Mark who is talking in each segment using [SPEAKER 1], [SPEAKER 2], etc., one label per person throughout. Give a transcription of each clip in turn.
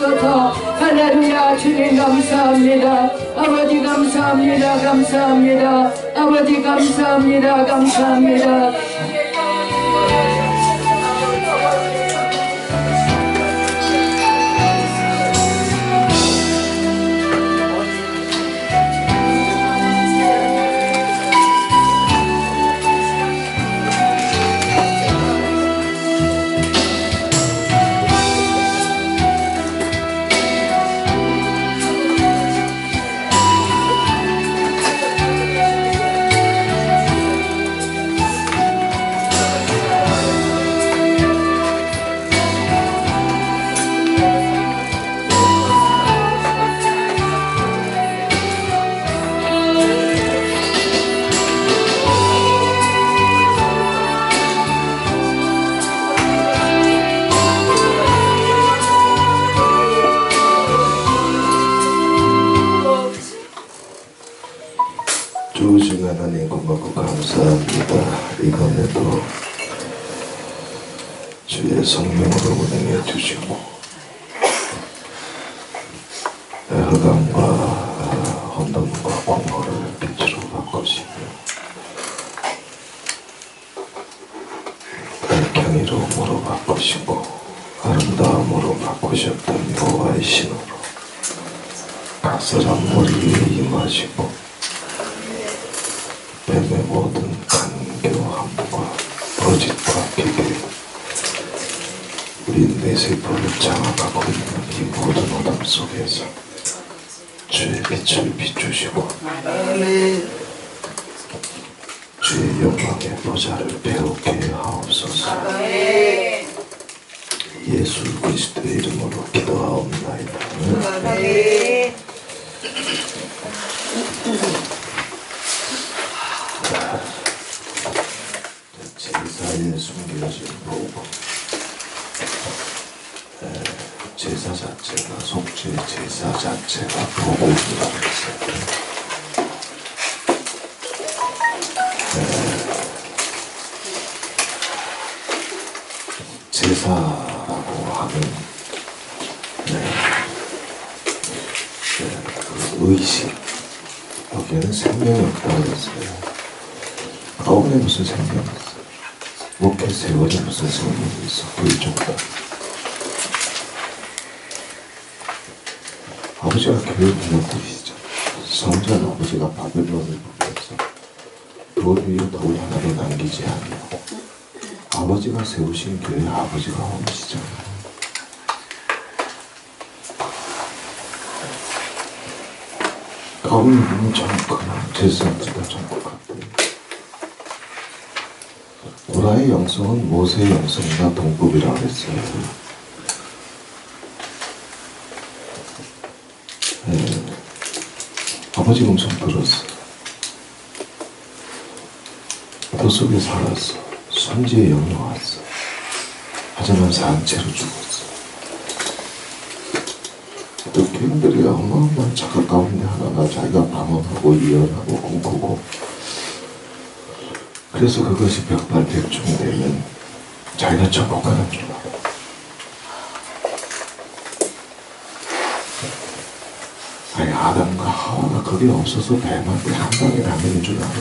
[SPEAKER 1] 주옵소서. 할렐루야. 주님 감사합니다. 아버지 감사합니다. 감사합니다. 아버지 감사합니다. 감사합니다.
[SPEAKER 2] 주신 하나님 고맙고 감사합니다. 이번에도 주의 성령으로 운행해 주시고 흑암과 혼돈과 공허를 빛으로 바꾸시며 경이로움으로 바꾸시고 아름다움으로 바꾸셨던 여호와의 신으로 각설한 머리 위에 임하시고 뱀의 모든 간교함과 거짓과 기계 우리 내세포를 장악하고 있는 이 모든 어둠 속에서 주의 빛을 비추시고 주의 영광의 보좌를 배우게 하옵소서. 예수 그리스도의 이름으로 기도하옵나이다. 제사에 숨겨진 복음, 제사 자체가 속죄 제사 자체가 복음이라고 했어요. 제사라고 하는 그 의식, 여기에는 생명이 없다고 했어요. 가운데 무슨 생명이 있어? 목회 세월에 무슨 생명이 있어? 불종다. 아버지가 교회 무너뜨리시죠. 성전 아버지가 바벨론을 부려서 돌 위에 돌 하나도 남기지 아니하고 아버지가 세우신 교회 아버지가 오시잖아요. 가운데 보면 정확한 제사지가 정확한데 고라의 영성은 모세의 영성과 동급이라고 했어요. 아버지 음성 들었어. 그 속에 살았어. 선지의 영이 왔어. 하지만 산채로 죽었어. 또 교인들이 어마어마한 착각 가운데 하나가 자기가 방언하고 예언하고 꿈꾸고 그래서 그것이 백발백중되면 자기가 천국가는 줄 알아. 아니 아담과 하와가 그게 없어서 뱀한테 한 방에 당하는 줄 알아?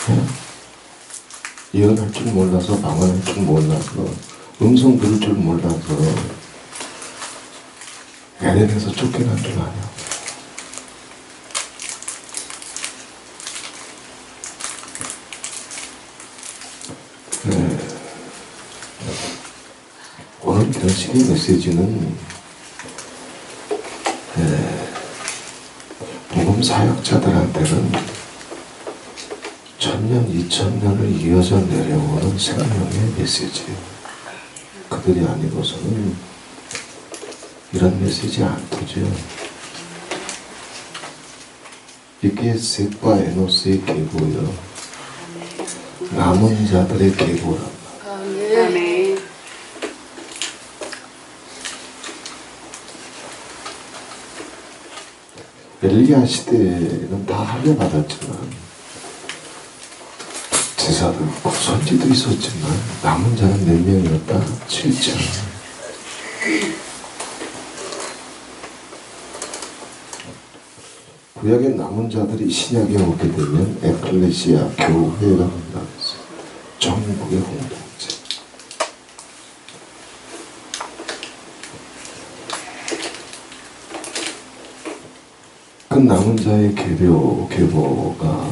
[SPEAKER 2] 네? 예언할 줄 몰라서 방언할 줄 몰라서 음성 들을 줄 몰라서 에덴에서 쫓겨난 줄 아냐? 네. 오늘 결식의 메시지는 복음 사역자들한테는 1000년, 2000년을 이어져 내려오는 생명의 메시지예요. 그들이 아니고서는 이런 메시지 안 터져. 이게 셋과 에노스의 계보요. 남은 자들의 계보란 말이야. 엘리야 시대에는 다 할례받았지만 제사도 있고 선지도 있었지만 남은 자는 몇 명이었다? 7천. 구약의 남은 자들이 신약에 오게 되면 에클레시아 교회가 된다고 했어요. 전국의 공동체. 그 남은 자의 계보가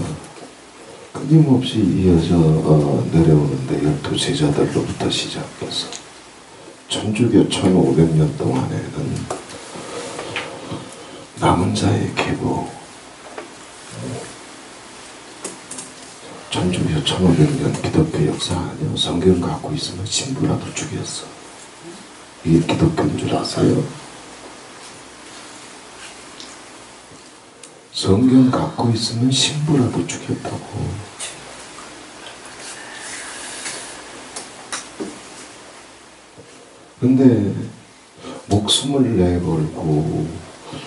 [SPEAKER 2] 끊임없이 이어져 내려오는데 12제자들로부터 시작해서 천주교 1500년 동안에는 남은 자의 계보, 천주교 1500년 기독교 역사 아니요. 성경 갖고 있으면 신부라도 죽였어. 이게 기독교인 줄 아세요? 성경 갖고 있으면 신부라도 죽였다고. 근데 목숨을 내걸고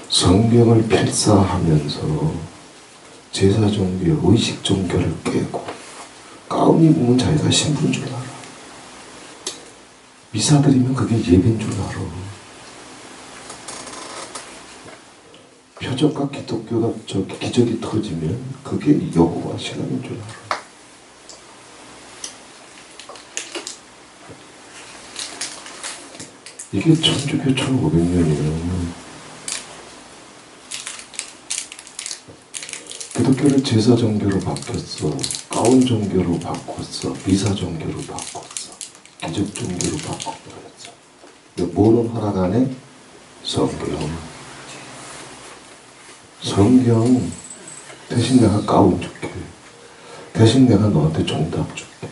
[SPEAKER 2] 성경을 필사하면서 제사 종교, 의식 종교를 깨고 가운 입으면 자기가 신부인 줄 알아. 미사 드리면 그게 예배인 줄 알아. 표적과 기독교가 기적이 터지면 그게 여호와 신앙인 줄 알아. 이게 천주교 1500년이에요. 기독교를 제사 종교로 바뀌었어. 가운 종교로 바꿨어. 미사 종교로 바꿨어. 기적 종교로 바꿔버렸어. 뭐는 허락 안 해? 성경 대신 내가 가운 줄게. 대신 내가 너한테 정답 줄게.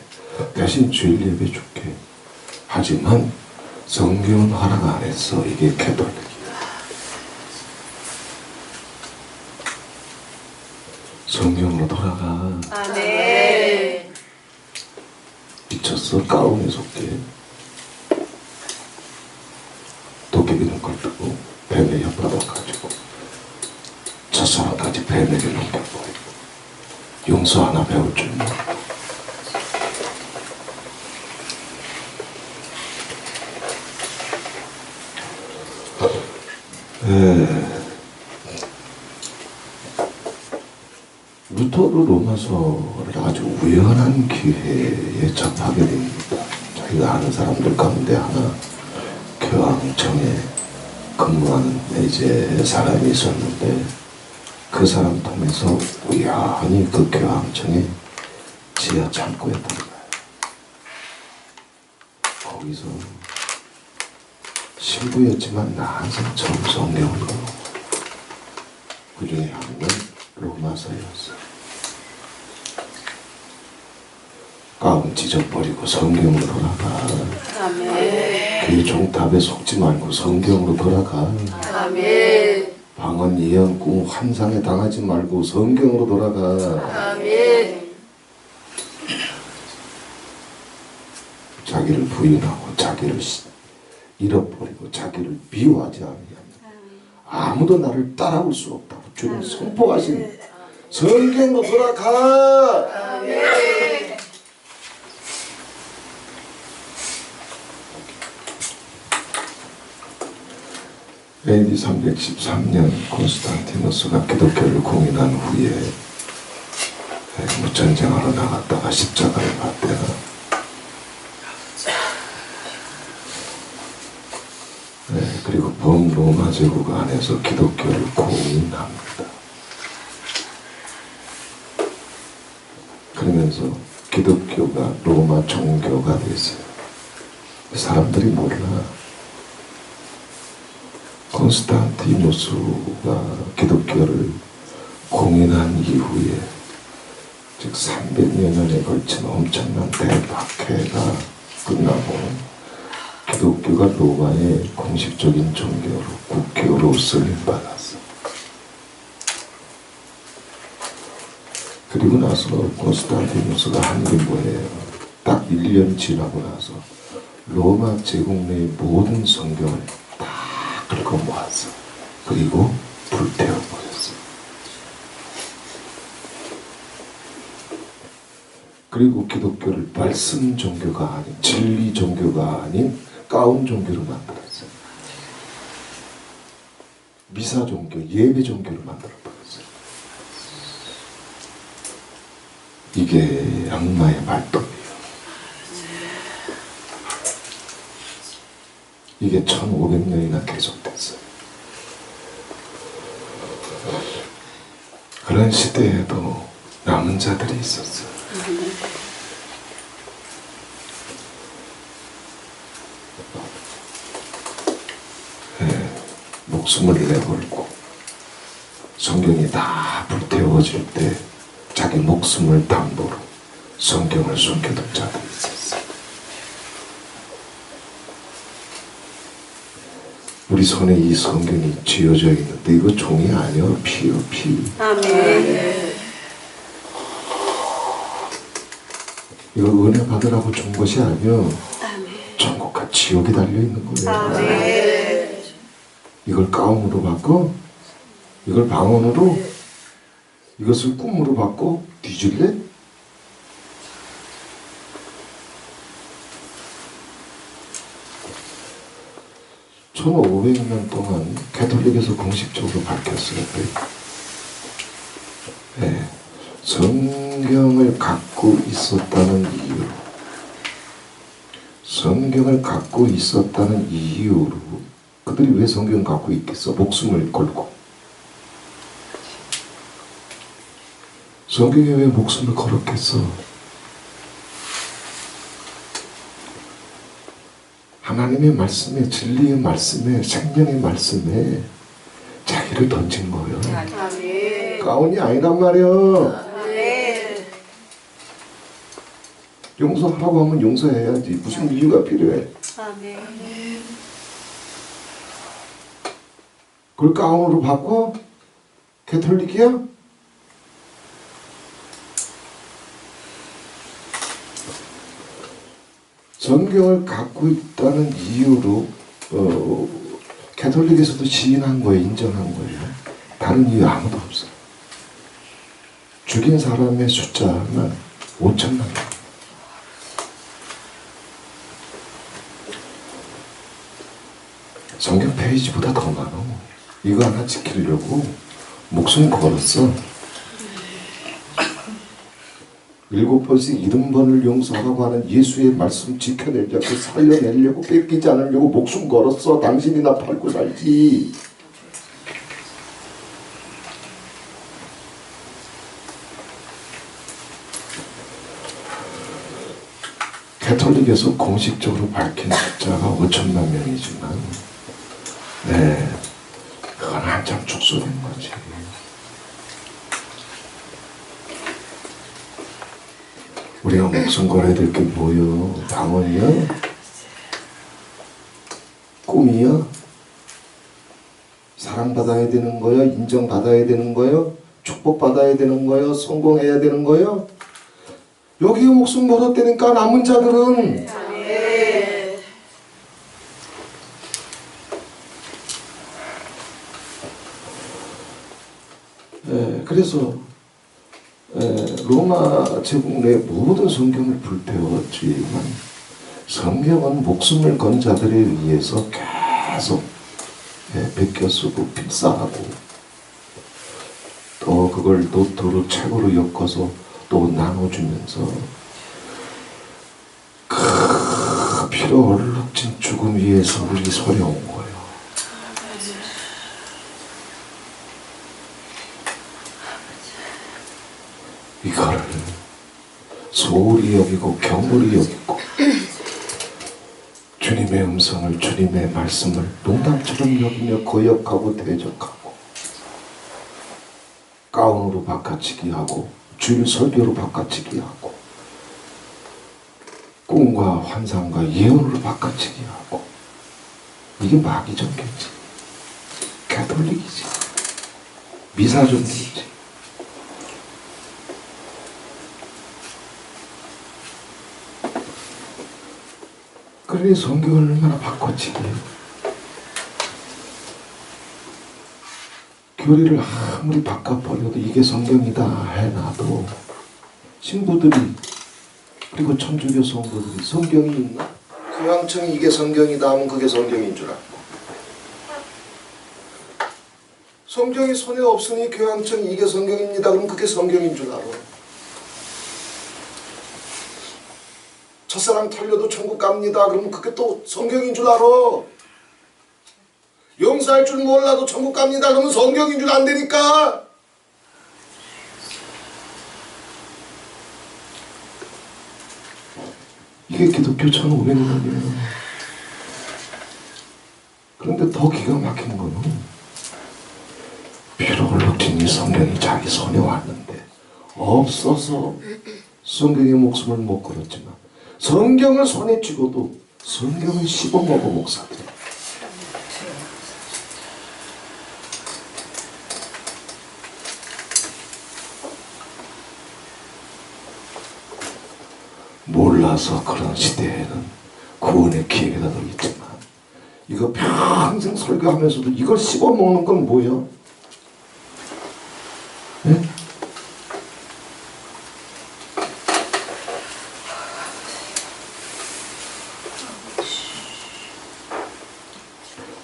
[SPEAKER 2] 대신 주일 예배 줄게. 하지만 성경은 허락 안 했어. 이게 개돌릭이야. 성경으로 돌아가.
[SPEAKER 3] 아멘.
[SPEAKER 2] 미쳤어? 가운에 속게 도깨비 눈깔 뜨고 뱀에 엿받아가지고 첫사랑까지 뱀에게 넘겨버리고 용서 하나 배울 줄 모르고 루터르 로마서를 아주 우연한 기회에 접하게 됩니다. 자기가 아는 사람들 가운데 하나 교황청에 근무하는 이제 사람이 있었는데 그 사람 통해서 우연히 그 교황청에 지하 창고에 들어가요. 거기서 신부였지만 나 항상 처음 성경을 읽어. 그 중에 한 권 로마서였어. 가운 찢어버리고 성경으로 돌아가.
[SPEAKER 3] 아멘.
[SPEAKER 2] 그 종탑에 속지 말고 성경으로 돌아가.
[SPEAKER 3] 아멘.
[SPEAKER 2] 방언, 예언, 꿈, 환상에 당하지 말고 성경으로 돌아가.
[SPEAKER 3] 아멘.
[SPEAKER 2] 자기를 부인하고 자기를 잃어버리고 자기를 미워하지 않으면 아무도 나를 따라올 수 없다고 주님 선포하신 성경으로 돌아가.
[SPEAKER 3] 아멘.
[SPEAKER 2] AD 313년 콘스탄티누스가 기독교를 공인한 후에 전쟁하러 나갔다가 십자가를 받대나 그리고 범로마 제국 안에서 기독교를 공인합니다. 그러면서 기독교가 로마 종교가 됐어요. 사람들이 몰라. 콘스탄티누스가 기독교를 공인한 이후에 즉 300여 년에 걸친 엄청난 대박해가 끝나고 기독교가 로마의 공식적인 종교로 국교로 승인받았어. 그리고 나서 콘스탄티누스가 한 게 뭐예요? 딱 1년 지나고 나서 로마 제국 내의 모든 성경을 다 긁어 모았어. 그리고 불태워버렸어. 그리고 기독교를 말씀 종교가 아닌 진리 종교가 아닌 가운 종교로 만들었어요. 미사 종교, 예배 종교로 만들어버렸어요. 이게 악마의 발동이에요. 이게 1500년이나 계속됐어요. 그런 시대에도 남은 자들이 있었어요. 네, 목숨을 내걸고 성경이 다 불태워질 때 자기 목숨을 담보로 성경을 숨겨둔 자들이 있었어요. 우리 손에 이 성경이 쥐어져 있는데 이거 종이 아니야. 피요, 피.
[SPEAKER 3] 아멘.
[SPEAKER 2] 이거 은혜 받으라고 준 것이 아니야.
[SPEAKER 3] 아멘.
[SPEAKER 2] 천국과 지옥이 달려있는 거예요.
[SPEAKER 3] 아멘.
[SPEAKER 2] 이걸 가움으로 바꿔? 이걸 방언으로? 이것을 꿈으로 바꿔? 뒤질래? (1500년) 동안 가톨릭에서 공식적으로 밝혔어요. 네. 성경을 갖고 있었다는 이유로, 성경을 갖고 있었다는 이유로 그들이 왜 성경을 갖고 있겠어? 목숨을 걸고. 성경에 왜 목숨을 걸었겠어? 하나님의 말씀에, 진리의 말씀에, 생명의 말씀에 자기를 던진 거예요.
[SPEAKER 3] 아멘.
[SPEAKER 2] 가훈이 아니란 말이야.
[SPEAKER 3] 아멘.
[SPEAKER 2] 용서하라고 하면 용서해야지. 무슨 이유가 필요해?
[SPEAKER 3] 아멘.
[SPEAKER 2] 그걸 가훈으로 바꿔? 가톨릭이야? 성경을 갖고 있다는 이유로 가톨릭에서도 시인한 거예요. 인정한 거예요. 다른 이유 아무도 없어요. 죽인 사람의 숫자는 5천만 명. 성경 페이지보다 더 많아. 이거 하나 지키려고 목숨 걸었어. 7번씩 70번을 용서하라고 하는 예수의 말씀 지켜내려고, 살려내려고, 뺏기지 않으려고 목숨 걸었어. 당신이나 팔고 살지. 가톨릭에서 공식적으로 밝힌 숫자가 5천만 명이지만, 네, 그건 한참 축소된 거지. 우리가 목숨 걸어야 될 게 뭐요? 방언이야? 꿈이야? 사랑받아야 되는 거야? 인정받아야 되는 거야? 축복받아야 되는 거야? 성공해야 되는 거야? 여기에 목숨 걸었다니까. 남은 자들은
[SPEAKER 3] 아멘.
[SPEAKER 2] 그래서 로마 제국 내 모든 성경을 불태웠지만 성경은 목숨을 건 자들에 의해서 계속 베껴 쓰고 필사하고 또 그걸 노트로 책으로 엮어서 또 나눠주면서 그 피로 얼룩진 죽음 위에서 우리 서려온 거예요. 이거를 소홀히 여기고 경홀히 여기고 주님의 음성을, 주님의 말씀을 농담처럼 여기며 거역하고 대적하고 가운으로 바꿔치기 하고 주일 설교로 바꿔치기 하고 꿈과 환상과 예언으로 바꿔치기 하고 이게 마귀 종교지. 가톨릭이지. 미사 종교지. 그러니 성경을 얼마나 바꿔치기해요. 교리를 아무리 바꿔버려도 이게 성경이다 해놔도 신부들이 그리고 천주교 성도들이 성경이 있나? 교황청이 이게 성경이다 하면 그게 성경인 줄 알고, 성경이 손에 없으니 교황청이 이게 성경입니다 그럼 그게 성경인 줄 알아. 첫사랑 털려도 천국 갑니다. 그러면 그게 또 성경인 줄 알아. 용서할 줄 몰라도 천국 갑니다. 그러면 성경인 줄 안 되니까. 이게 기독교 1500년이에요. 그런데 더 기가 막힌 거는 비록 얼룩진이 성경이 자기 손에 왔는데 없어서 성경의 목숨을 못 걸었지만 성경을 손에 쥐고도 성경을 씹어먹어 목사들. 몰라서 그런 시대에는 구원의 기회가 더 있지만 이거 평생 설교하면서도 이걸 씹어먹는 건 뭐야? 네?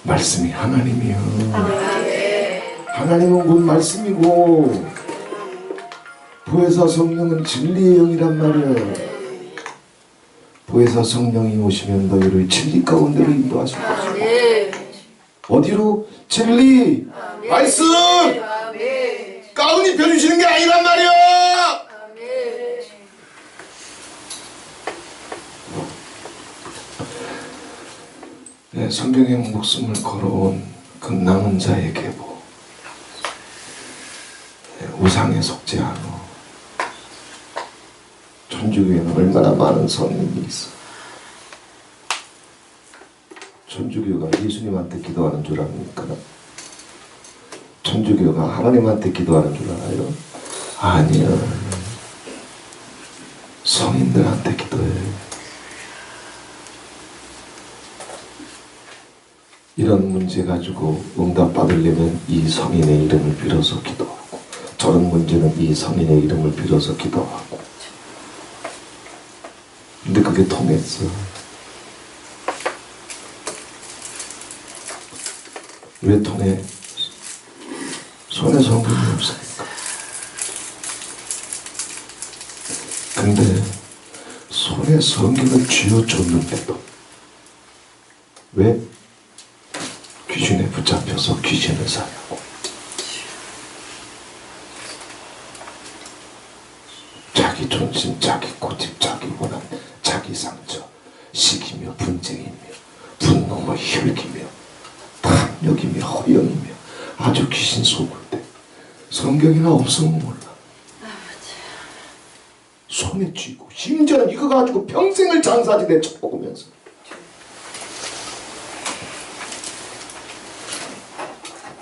[SPEAKER 2] 말씀이 하나님이요. 하나님은 곧 말씀이고 보혜사 성령은 진리의 영이란 말이야. 보혜사 성령이 오시면 너희를 진리 가운데로 인도하실 것이다. 어디로? 진리! 말씀! 가운 입혀주시는 게 아니란 말이야! 네, 성경의 목숨을 걸어온 그 남은 자의 계보. 네, 우상에 속지 않아. 천주교에는 얼마나 많은 성인이 있어. 천주교가 예수님한테 기도하는 줄 압니까? 천주교가 하나님한테 기도하는 줄 알아요? 아니야. 성인들한테 기도해. 이런 문제 가지고 응답 받으려면 이 성인의 이름을 빌어서 기도하고, 저런 문제는 이 성인의 이름을 빌어서 기도하고. 근데 그게 통했어. 왜 통해? 손에 성경이 없으니까. 근데 손에 성경을 쥐어줬는데도 왜? 귀신에 붙잡혀서 귀신을 사냐고. 자기 존심, 자기 고집, 자기 원한, 자기 상처, 시기며 분쟁이며 분노며 혈기며 탐욕이며 허영이며 아주 귀신 속을 때 성경이나 없으면 몰라. 손에 쥐고 심지어는 이거 가지고 평생을 장사지대 쳐먹으면서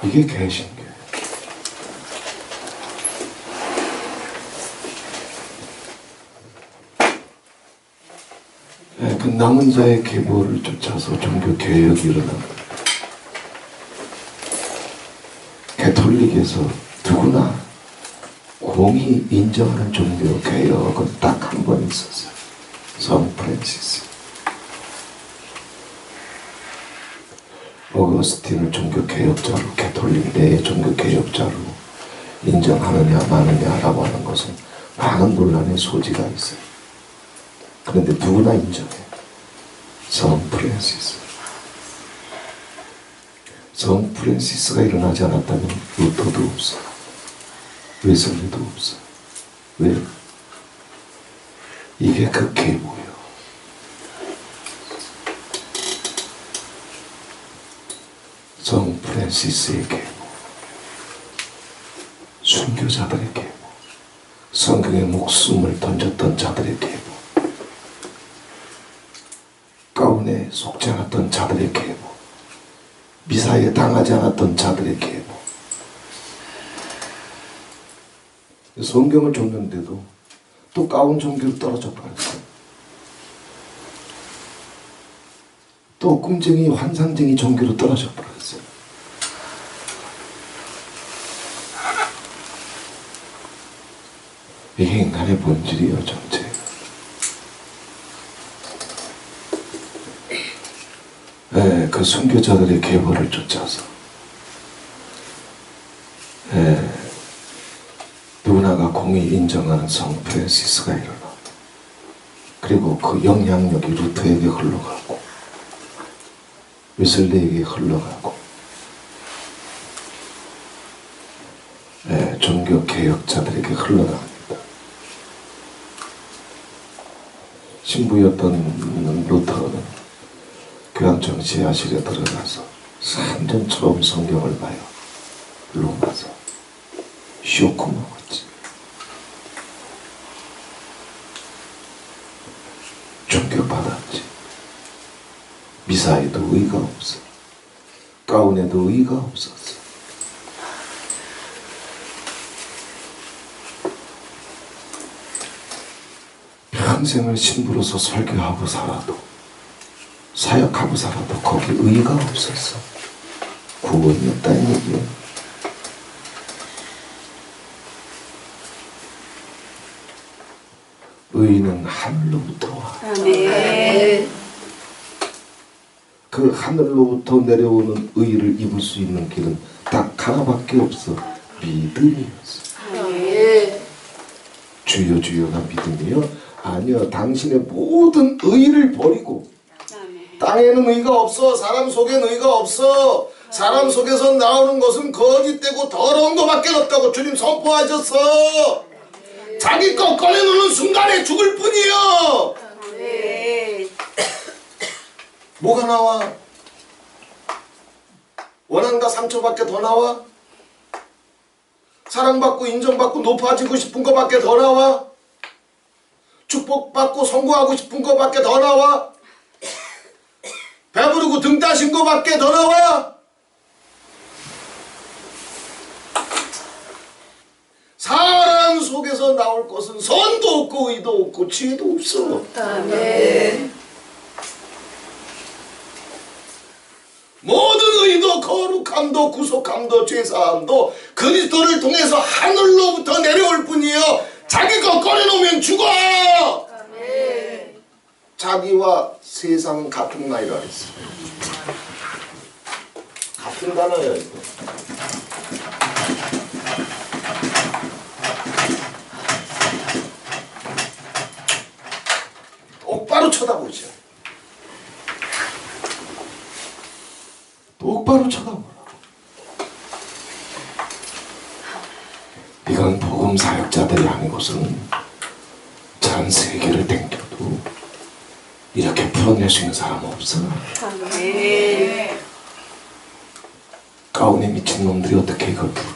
[SPEAKER 2] 이게 개신교예요. 네, 그 남은 자의 계보를 쫓아서 종교 개혁이 일어납니다. 가톨릭에서 누구나 공히 인정하는 종교 개혁은 딱 한 번 있었어요. 성 프란시스. 어거스틴을 종교 개혁자로, 가톨릭 내의 종교 개혁자로 인정하느냐 마느냐라고 하는 것은 많은 논란의 소지가 있어요. 그런데 누구나 인정해. 성 프란시스. 성 프란시스가 일어나지 않았다면 루터도 없어. 웨슬리도 없어. 왜? 이게 그 계보예요. 성 프란시스의 계보, 순교자들의 계보, 성경에 목숨을 던졌던 자들의 계보, 가운에 속지 않았던 자들의 계보, 미사에 당하지 않았던 자들의 계보. 성경을 줬는데도 또 가운 종교로 떨어져 버렸어요. 또 꿈쟁이 환상쟁이 종교로 떨어져 버렸어요. 이게 인간의 본질이에요. 전체. 네, 그 순교자들의 계보를 쫓아서 누구나가 공히 인정하는 성 프란시스가 일어나. 그리고 그 영향력이 루터에게 흘러가고 웨슬리에게 흘러가고 종교 개혁자들에게 흘러갑니다. 신부였던 루터는 교황청 지하실에 들어가서 산전처럼 성경을 봐요. 로마서 쇼크 먹었지. 충격받았지. 미사에도 의가 없어. 가운에도 의가 없었어. 평생을 신부로서 설교하고 살아도 사역하고 살아도 거기 의가 없었어. 구원이 없다는 얘기야. 의는 하늘로부터 와.
[SPEAKER 3] 아멘.
[SPEAKER 2] 그 하늘로부터 내려오는 의를 입을 수 있는 길은 딱 하나밖에 없어. 믿음이었어.
[SPEAKER 3] 아멘.
[SPEAKER 2] 주여 주여가 믿음이요? 아니요. 당신의 모든 의를 버리고 땅에는 의가 없어. 사람 속엔 의가 없어. 사람 속에서 나오는 것은 거짓되고 더러운 것밖에 없다고 주님 선포하셨어. 자기 것 꺼내놓는 순간에 죽을 뿐이요.
[SPEAKER 3] 아멘.
[SPEAKER 2] 뭐가 나와? 원한과 상처밖에 더 나와? 사랑받고 인정받고 높아지고 싶은 것밖에 더 나와? 축복받고 성공하고 싶은 것밖에 더 나와? 배부르고 등 따신 것밖에 더 나와? 사람 속에서 나올 것은 선도 없고 의도 없고 지혜도 없어.
[SPEAKER 3] 아멘.
[SPEAKER 2] 모든 의도 거룩함도 구속함도 죄사함도 그리스도를 통해서 하늘로부터 내려올 뿐이요. 자기 거 꺼내놓으면 죽어.
[SPEAKER 3] 아멘.
[SPEAKER 2] 자기와 세상은 같은 나이라 그랬어. 같은 단어야 이거. 똑바로 쳐다보죠. 똑바로 쳐다보라고. 이건 복음 사역자들이 아니고서는 전 세계를 댕겨도 이렇게 풀어낼 수 있는 사람 없어.
[SPEAKER 3] 아멘.
[SPEAKER 2] 가운에 미친 놈들이 어떻게 이걸 풀어?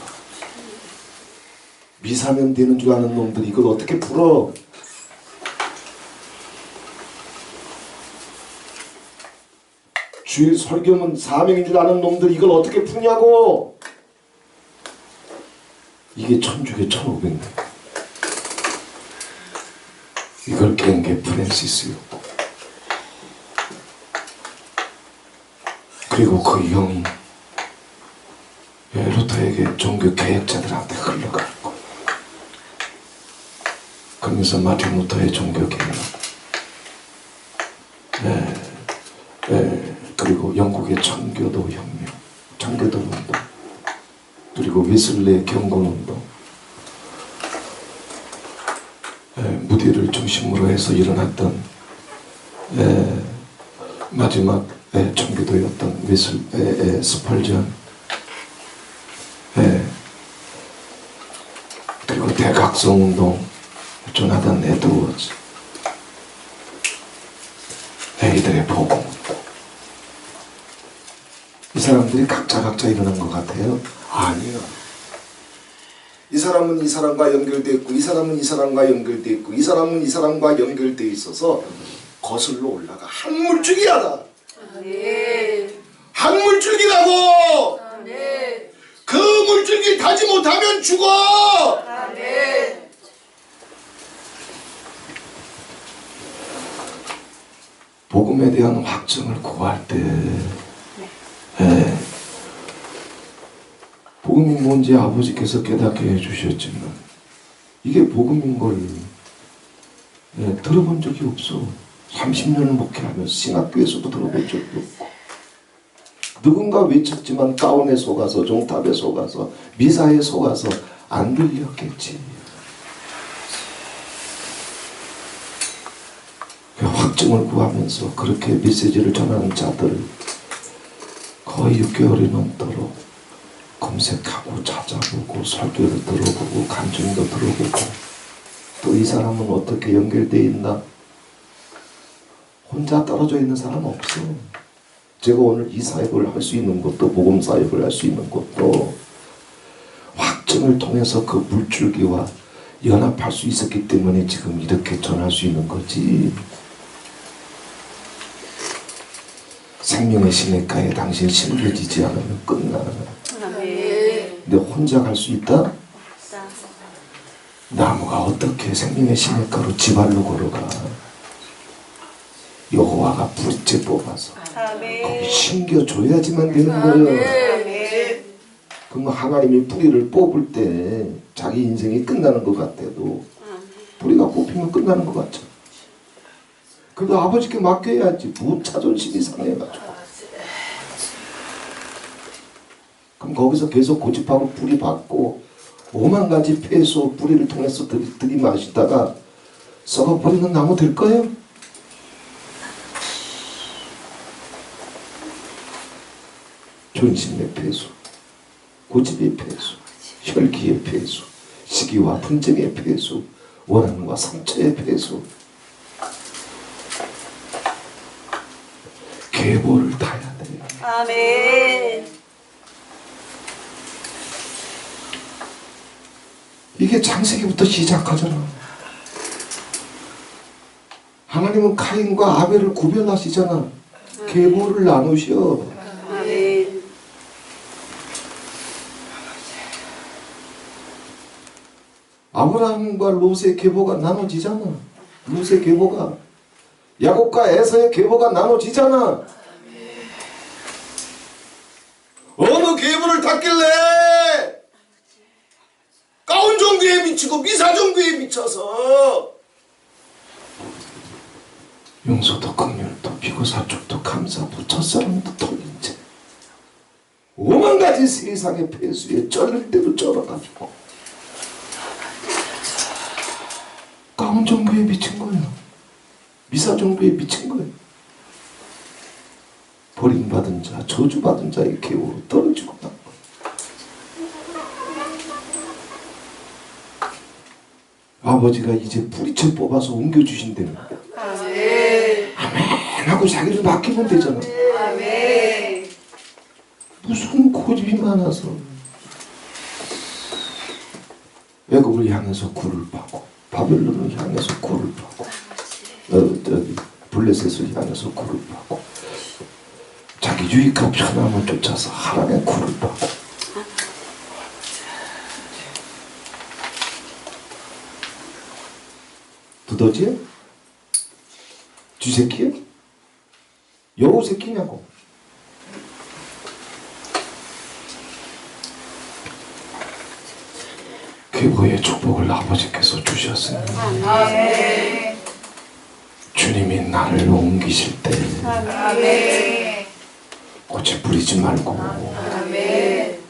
[SPEAKER 2] 미사면 되는 줄 아는 놈들이 이걸 어떻게 풀어? 주일 설교면 사명인 줄 아는 놈들이 이걸 어떻게 푸냐고. 이게 천주교 1500년. 이걸 깬 게 프랜시스였고, 그리고 그 영이 루터에게 종교 개혁자들한테 흘러갔고, 그러면서 마틴 루터의 종교 개혁, 그리고 영국의 청교도 혁명, 청교도 운동, 그리고 웨슬리의 경건운동, 무디를 중심으로 해서 일어났던 마지막 청교도였던 스펄전, 그리고 대각성운동, 조나단 에드워즈, 이들의 복음운동. 이 사람들이 각자 일어난 것 같아요? 아니요. 이 사람은 이 사람과 연결되어 있고, 이 사람은 이 사람과 연결되어 있고, 이 사람은 이 사람과 연결되어 있어서 거슬러 올라가. 한 물줄기야 다.
[SPEAKER 3] 아멘.
[SPEAKER 2] 한 물줄기라고.
[SPEAKER 3] 아멘.
[SPEAKER 2] 그 물줄기 타지 못하면 죽어.
[SPEAKER 3] 아멘.
[SPEAKER 2] 복음에 대한 확증을 구할 때 복음이 뭔지 아버지께서 깨닫게 해주셨지만 이게 복음인 걸 들어본 적이 없어. 30년을 목회하면서 신학교에서도 들어본 적이 없고, 누군가 외쳤지만 가운에 속아서, 종탑에 속아서, 미사에 속아서 안 들렸겠지. 확증을 구하면서 그렇게 메시지를 전하는 자들 거의 6개월이 넘도록 검색하고 찾아보고 설교를 들어보고 간증도 들어보고 또 이 사람은 어떻게 연결되어 있나. 혼자 떨어져 있는 사람은 없어. 제가 오늘 이 사역을 할 수 있는 것도 복음 사역을 할 수 있는 것도 확증을 통해서 그 물줄기와 연합할 수 있었기 때문에 지금 이렇게 전할 수 있는 거지. 생명의 시냇가에 당신 심겨지지 않으면 끝나. 근데 혼자 갈 수 있다? 나무가 어떻게 생명의 시냇가로 지발로 걸어가. 여호와가 뿌리째 뽑아서 거기 심겨줘야지만 되는 거예요. 그럼 하나님이 뿌리를 뽑을 때 자기 인생이 끝나는 것 같아도 뿌리가 뽑히면 끝나는 것 같죠. 그래도 아버지께 맡겨야지. 뭐 자존심이 상해가지고. 그럼 거기서 계속 고집하고 뿌리 받고 5만 가지 폐소 뿌리를 통해서 들이마시다가 썩어버리는 나무 될 거예요? 존심의 폐소, 고집의 폐소, 혈기의 폐소, 시기와 분쟁의 폐소, 원한과 상처의 폐소, 계보를 타야 돼요.
[SPEAKER 3] 아멘.
[SPEAKER 2] 이게 창세기부터 시작하잖아. 하나님은 카인과 아벨을 구별하시잖아. 계보를 나누셔.
[SPEAKER 3] 아멘.
[SPEAKER 2] 아브라함과 롯의 계보가 나눠지잖아. 롯의 계보가 야곱과 에서의 계보가 나눠지잖아. 어느 계보를 탔길래 가온 종교에 미치고 미사 종교에 미쳐서 용서도 긍휼도 피고사축도 감사도 첫사랑도 털린채 5만 가지 세상의 폐수에 쩔을 대로 쩔어가지고 가온 종교에 미친 거예요. 미사 종교에 미친 거예요. 버림받은 자, 저주받은 자의 계보로 떨어지고 난 거예요. 아버지가 이제 뿌리채 뽑아서 옮겨주신다는 거예요. 아멘 하고 자기를 맡기면 되잖아.
[SPEAKER 3] 아멘.
[SPEAKER 2] 무슨 고집이 많아서. 애굽을 향해서 굴을 파고 바벨론을 향해서 굴을 파고 블레셋을 향해서 굴을 파고 자기 유익한 편함을 쫓아서 하란의 굴을 파고 두더지야? 쥐새끼야? 여우새끼냐고. 계보의 축복을 아버지께서 주셨으니
[SPEAKER 3] 아멘.
[SPEAKER 2] 주님이 나를 옮기실 때
[SPEAKER 3] 아멘.
[SPEAKER 2] 고집 부리지 말고
[SPEAKER 3] 아멘.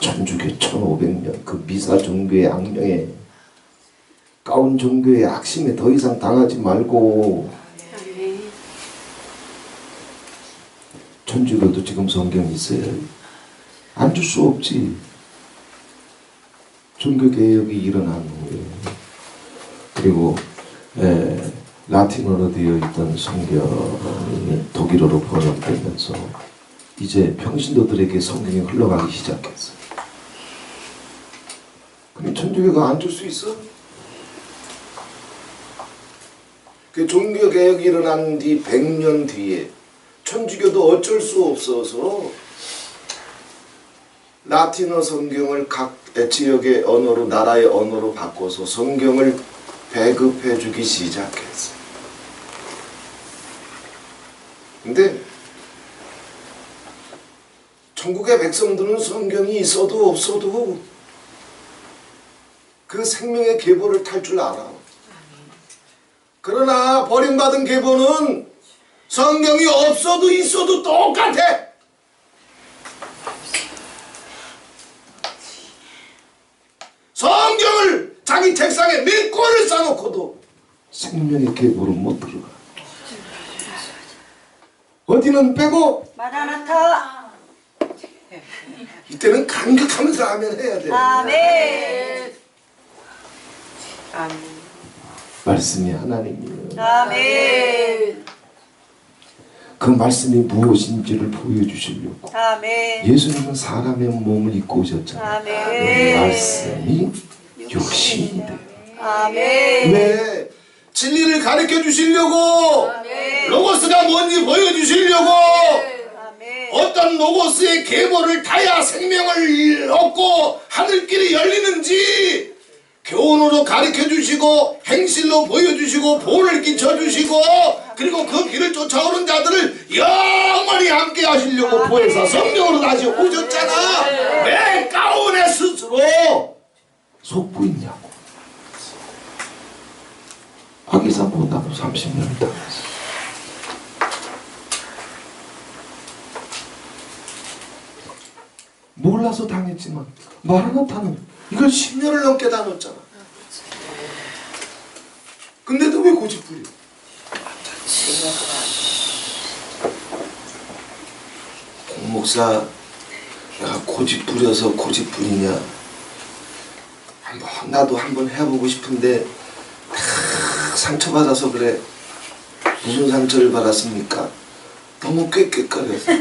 [SPEAKER 2] 천주교 1500년 그 미사 종교의 악명에 가온 종교의 악심에 더 이상 당하지 말고. 천주교도 지금 성경이 있어요. 안 줄 수 없지. 종교개혁이 일어난 후에 그리고 라틴어로 되어 있던 성경이 독일어로 번역되면서 이제 평신도들에게 성경이 흘러가기 시작했어요. 그럼 천주교가 안 줄 수 있어? 그 종교개혁이 일어난 뒤 100년 뒤에 천주교도 어쩔 수 없어서 라틴어 성경을 각 지역의 언어로 나라의 언어로 바꿔서 성경을 배급해 주기 시작했어요. 근데 천국의 백성들은 성경이 있어도 없어도 그 생명의 계보를 탈 줄 알아. 그러나 버림받은 계보는 성경이 없어도 있어도 똑같아. 성경을 자기 책상에 몇 권을 쌓아놓고도 생명의 계보로 못 들어가. 어디는 빼고
[SPEAKER 4] 마라나타.
[SPEAKER 2] 이때는 감격하면서 아멘 해야 돼.
[SPEAKER 4] 아멘. 아멘.
[SPEAKER 2] 말씀이 하나님이에요.
[SPEAKER 4] 아멘.
[SPEAKER 2] 그 말씀이 무엇인지를 보여주시려고
[SPEAKER 4] 아멘.
[SPEAKER 2] 예수님은 사람의 몸을 입고 오셨잖아요.
[SPEAKER 4] 아멘.
[SPEAKER 2] 말씀이 육신이 돼요.
[SPEAKER 4] 아멘.
[SPEAKER 2] 왜? 진리를 가르쳐 주시려고
[SPEAKER 4] 아멘.
[SPEAKER 2] 로고스가 뭔지 보여주시려고
[SPEAKER 4] 아멘.
[SPEAKER 2] 어떤 로고스의 계보를 타야 생명을 얻고 하늘길이 열리는지 교훈으로 가르쳐 주시고 행실로 보여주시고 본을 끼쳐주시고 그리고 그 길을 쫓아오는 자들을 영원히 함께 하시려고 보혜사 성령으로 다시 오셨잖아. 왜 가운에 스스로 속고 있냐고. 아기사 본다고 30년을 당했어. 몰라서 당했지만 마라나타는 이걸 10년을 넘게 다녔잖아. 근데도 왜 고집부려? 공목사 내가 고집부려서 고집부리냐? 나도 한번 해보고 싶은데 상처받아서 그래. 무슨 상처를 받았습니까? 너무 꾀꾀거려서.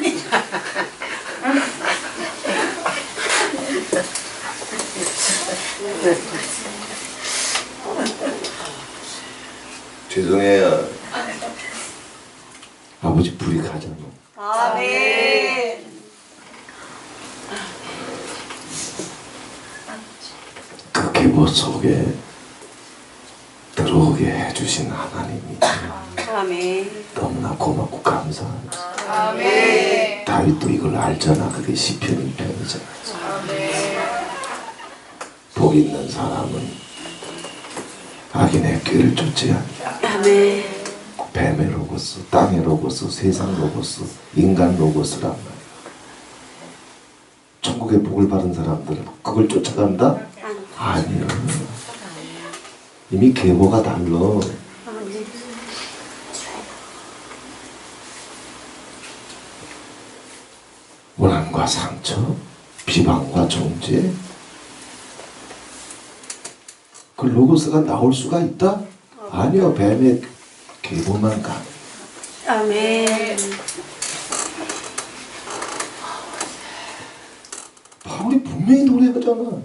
[SPEAKER 2] 죄송해요. 아버지 불이 가잖아.
[SPEAKER 4] 아멘.
[SPEAKER 2] 그 계보 속에 들어오게 해주신 하나님이
[SPEAKER 4] 아멘.
[SPEAKER 2] 너무나 고맙고 감사하지.
[SPEAKER 3] 아멘.
[SPEAKER 2] 다윗도 이걸 알잖아. 그게 시편 1편이잖아.
[SPEAKER 3] 아멘.
[SPEAKER 2] 복 있는 사람은 악인의 꾀를 쫓지 않냐.
[SPEAKER 4] 아멘.
[SPEAKER 2] 뱀의 로고스, 땅의 로고스, 세상 로고스, 인간 로고스란 말이야. 천국의 복을 받은 사람들은 그걸 쫓아간다? 아니요. 이미 계보가 달라. 원한과 상처, 비방과 정죄, 그 로고스가 나올 수가 있다? 아니요. 뱀의 계보만 가.
[SPEAKER 4] 아멘.
[SPEAKER 2] 바울이 분명히 노래하잖아.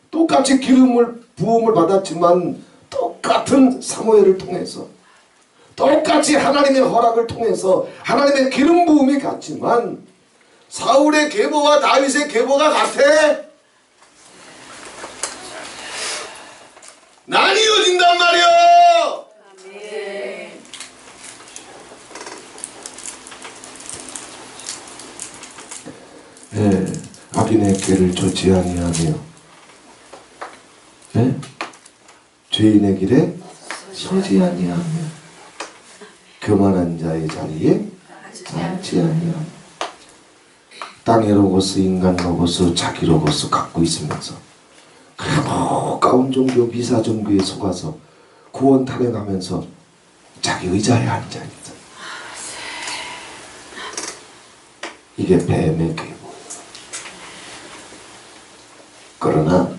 [SPEAKER 2] 똑같이 부음을 받았지만 똑같은 사무엘을 통해서 똑같이 하나님의 허락을 통해서 하나님의 기름 부음이 같지만 사울의 계보와 다윗의 계보가 같아. 나뉘어진단 말이야.
[SPEAKER 4] 아멘.
[SPEAKER 2] 예, 악인의 꾀를 쫓지 아니하며 예? 죄인의 길에 서지 아니하며 교만한 자의 자리에 앉지 아니하며 땅의 로고스, 인간 로고스, 자기 로고스 갖고 있으면서 가까운 종교, 미사 종교에 속아서 구원 타령하면서 자기 의자에 앉아있어. 이게 뱀의 계보. 그러나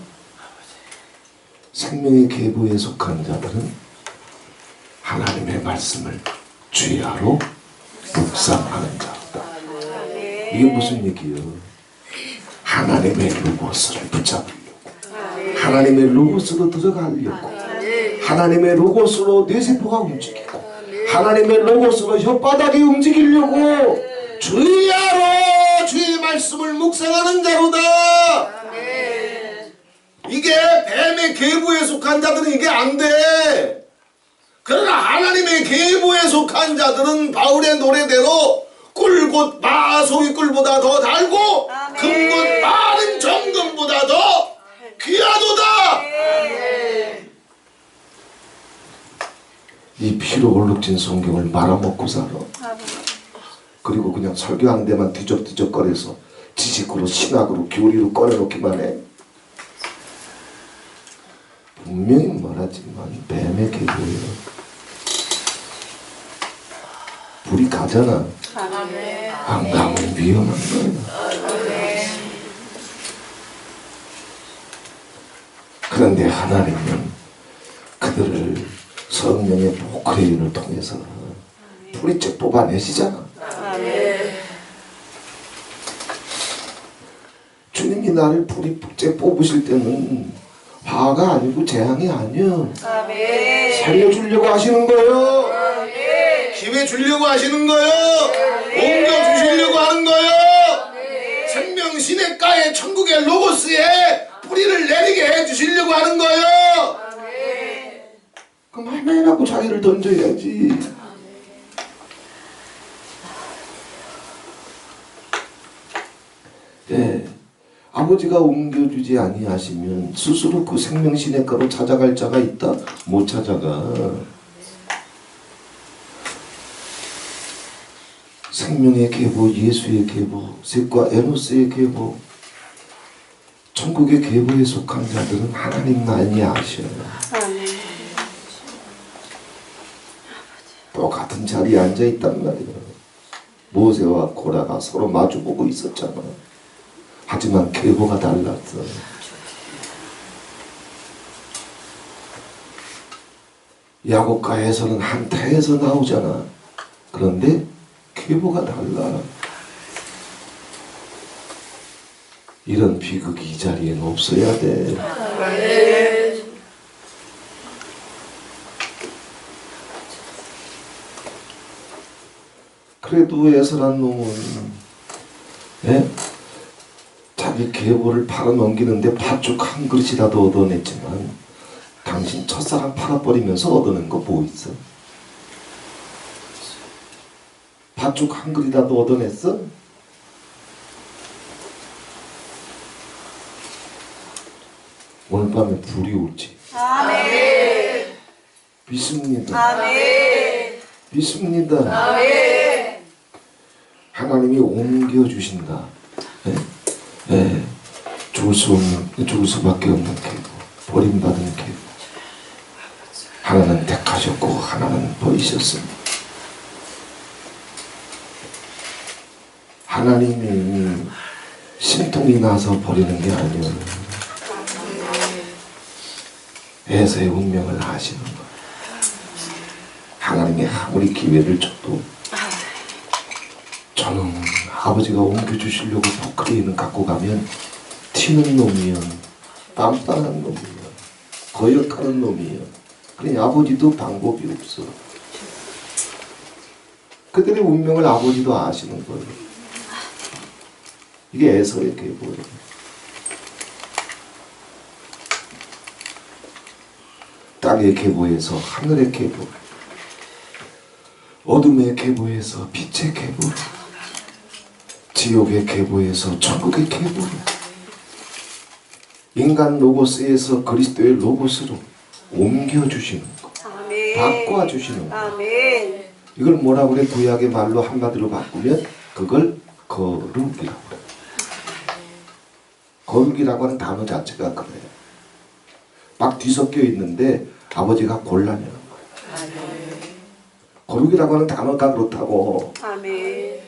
[SPEAKER 2] 생명의 계보에 속한 자들은 하나님의 말씀을 주야로 묵상하는 자다. 이게 무슨 얘기예요? 하나님의 로고스를 붙잡으려고, 하나님의 로고스로 들어가려고, 하나님의 로고스로 뇌세포가 움직이고, 하나님의 로고스로 혓바닥이 움직이려고 주야로 주의 말씀을 묵상하는 자로다. 이게 뱀의 계보에 속한 자들은 이게 안 돼. 그러나 하나님의 계보에 속한 자들은 바울의 노래대로 꿀곧 마송이 꿀보다 더 달고 금곧 마른 정금보다 더 귀하도다. 이 피로 얼룩진 성경을 말아먹고 살아. 그리고 그냥 설교하는 데만 뒤적뒤적거려서 지식으로 신학으로 교리로 꺼내놓기만 해. 분명히 말하지만 뱀의 계보예요. 불이 가잖아.
[SPEAKER 4] 아멘.
[SPEAKER 2] 안 가면 위험한 거야. 그런데 하나님은 그들을 성령의 포크레인을 통해서 뿌리째 뽑아내시잖아.
[SPEAKER 4] 아멘.
[SPEAKER 2] 주님이 나를 뿌리째 뽑으실 때는 화가 아니고 재앙이 아니야.
[SPEAKER 4] 아멘.
[SPEAKER 2] 살려주려고 하시는 거예요. 기회 주려고 하시는 거예요. 옮겨 주시려고 하는 거예요. 생명 시냇가에 천국의 로고스에 뿌리를 내리게 해 주시려고 하는 거예요. 그럼 할매라고 자기를 던져야지. 예, 아버지가 옮겨주지 아니하시면 스스로 그 생명 시냇가로 찾아갈 자가 있다? 못 찾아가. 생명의 계보, 예수의 계보, 셋과 에노스의 계보, 천국의 계보에 속한 자들은 하나님만이 아셔요.
[SPEAKER 4] 아멘.
[SPEAKER 2] 똑같은 자리에 앉아있단 말이에요. 모세와 고라가 서로 마주보고 있었잖아. 하지만 계보가 달랐어. 야곱과 에서는 한 태에서 나오잖아. 그런데 계보가 달라. 이런 비극이 이 자리에는 없어야 돼. 그래도 에서란 놈은 자기 계보를 팔아넘기는데 팥죽 한 그릇이라도 얻어냈지만 당신 첫사랑 팔아버리면서 얻어낸 거 뭐 있어? 팥죽 한 그릇이라도 얻어냈어? 오늘 밤에 불이 올지
[SPEAKER 4] 아멘.
[SPEAKER 2] 믿습니다.
[SPEAKER 4] 아멘.
[SPEAKER 2] 믿습니다.
[SPEAKER 4] 아멘.
[SPEAKER 2] 하나님이 옮겨주신다. 죽을 수밖에 없는 계보, 버림받은 계보. 하나는 택하셨고 하나는 버리셨습니다. 하나님이 심통이 나서 버리는 게 아니에요. 에서의 운명을 아시는 거예요. 하나님이 아무리 기회를 줘도 저는 아버지가 옮겨주시려고 포크레인을 갖고 가면 튀는 놈이요, 딴딴한 놈이요, 거역하는 놈이요. 그러니 아버지도 방법이 없어. 그들의 운명을 아버지도 아시는 거예요. 이게 에서의 계보예요. 땅의 계보에서 하늘의 계보, 어둠의 계보에서 빛의 계보, 지옥의 계보에서 천국의 계보, 인간 로고스에서 그리스도의 로고스로 옮겨주시는 거,
[SPEAKER 4] 아멘.
[SPEAKER 2] 바꿔주시는 거.
[SPEAKER 4] 아멘.
[SPEAKER 2] 이걸 뭐라 그래? 구약의 말로 한마디로 바꾸면 그걸 거룩이라고 그래. 거룩이라고 하는 단어 자체가 그래요. 막 뒤섞여 있는데 아버지가 골라내는 거예요. 거룩이라고 하는 단어가 그렇다고.
[SPEAKER 4] 아멘.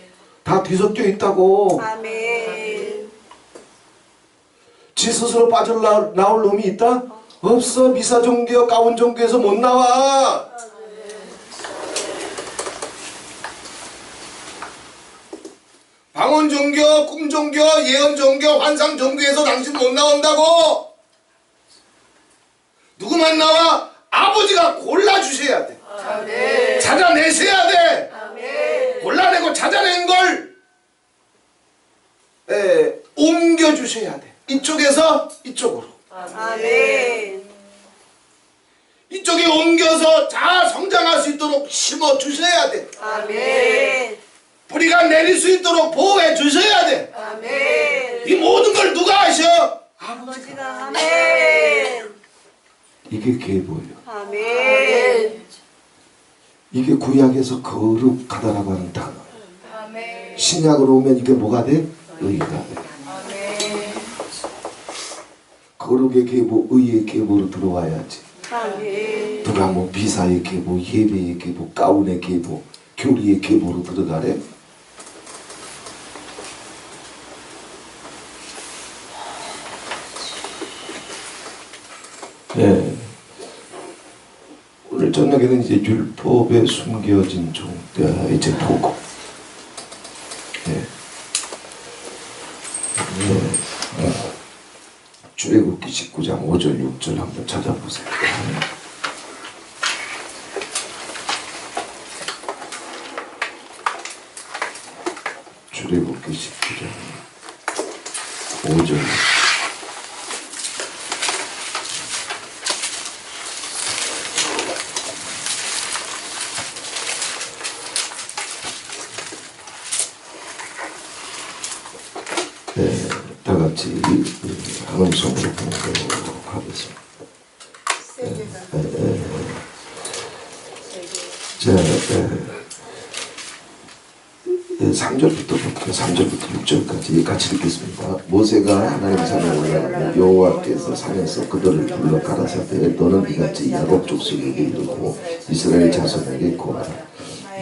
[SPEAKER 2] 다 뒤섞여 있다고.
[SPEAKER 4] 아멘.
[SPEAKER 2] 지 스스로 빠져나올 놈이 있다? 없어. 미사 종교, 가운 종교에서 못 나와. 방언 종교, 꿈 종교, 예언 종교, 환상 종교에서 당신 못 나온다고. 누구만 나와? 아버지가 골라주셔야 돼.
[SPEAKER 4] 아멘.
[SPEAKER 2] 찾아내셔야 돼.
[SPEAKER 4] 아멘.
[SPEAKER 2] 골라내고 찾아낸 걸 옮겨주셔야 돼. 이쪽에서 이쪽으로.
[SPEAKER 4] 아멘.
[SPEAKER 2] 이쪽에 옮겨서 잘 성장할 수 있도록 심어주셔야 돼.
[SPEAKER 4] 아멘.
[SPEAKER 2] 뿌리가 내릴 수 있도록 보호해 주셔야 돼.
[SPEAKER 4] 아멘.
[SPEAKER 2] 이 모든 걸 누가 하셔?
[SPEAKER 4] 아버지가 아멘.
[SPEAKER 2] 이게 계보예요.
[SPEAKER 4] 아멘.
[SPEAKER 2] 이게 구약에서 거룩하다라고 하는 단어예요.
[SPEAKER 3] 아멘.
[SPEAKER 2] 신약으로 오면 이게 뭐가 돼? 의가 돼.
[SPEAKER 3] 아멘.
[SPEAKER 2] 거룩의 계보, 의의 계보로 들어와야지.
[SPEAKER 4] 아멘.
[SPEAKER 2] 누가 뭐 미사의 계보, 예배의 계보, 가운의 계보, 교리의 계보로 들어가래. 예. 오늘 저녁에는 이제 율법에 숨겨진 종, 이제 보고. 예. 출애굽기 19장 5절 6절 한번 찾아보세요. 출애굽기 19장 5절. 네, 다 같이 하나님 손으로 보도록 하겠습니다. 자, 3절부터 볼게요. 3절부터 6절까지 같이 읽겠습니다. 모세가 하나님 산에 올라가며 여호와께서 산에서 그들을 불러 가라사대 너는 이같이 야곱 족속에게 이르고 이스라엘 자손에게 고하라.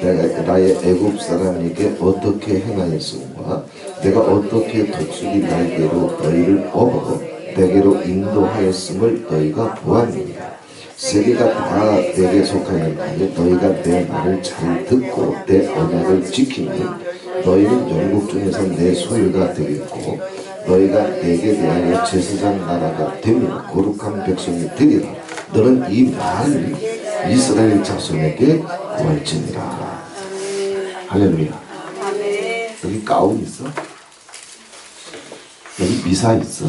[SPEAKER 2] 내가 나의 애굽 사람에게 어떻게 행하였음과 내가 어떻게 독수리 날개로 너희를 업어 내게로 인도하였음을 너희가 보았느니라. 세계가 다 내게 속하였는데 너희가 내 말을 잘 듣고 내 언약을 지키면 너희는 영국 중에서 내 소유가 되겠고 너희가 내게 대하여 제사장 나라가 되며 거룩한 백성이 되리라. 너는 이 말을 이스라엘 자손에게 구할지니라. 할렐루야. 여기 가운 있어? 여기 미사 있어?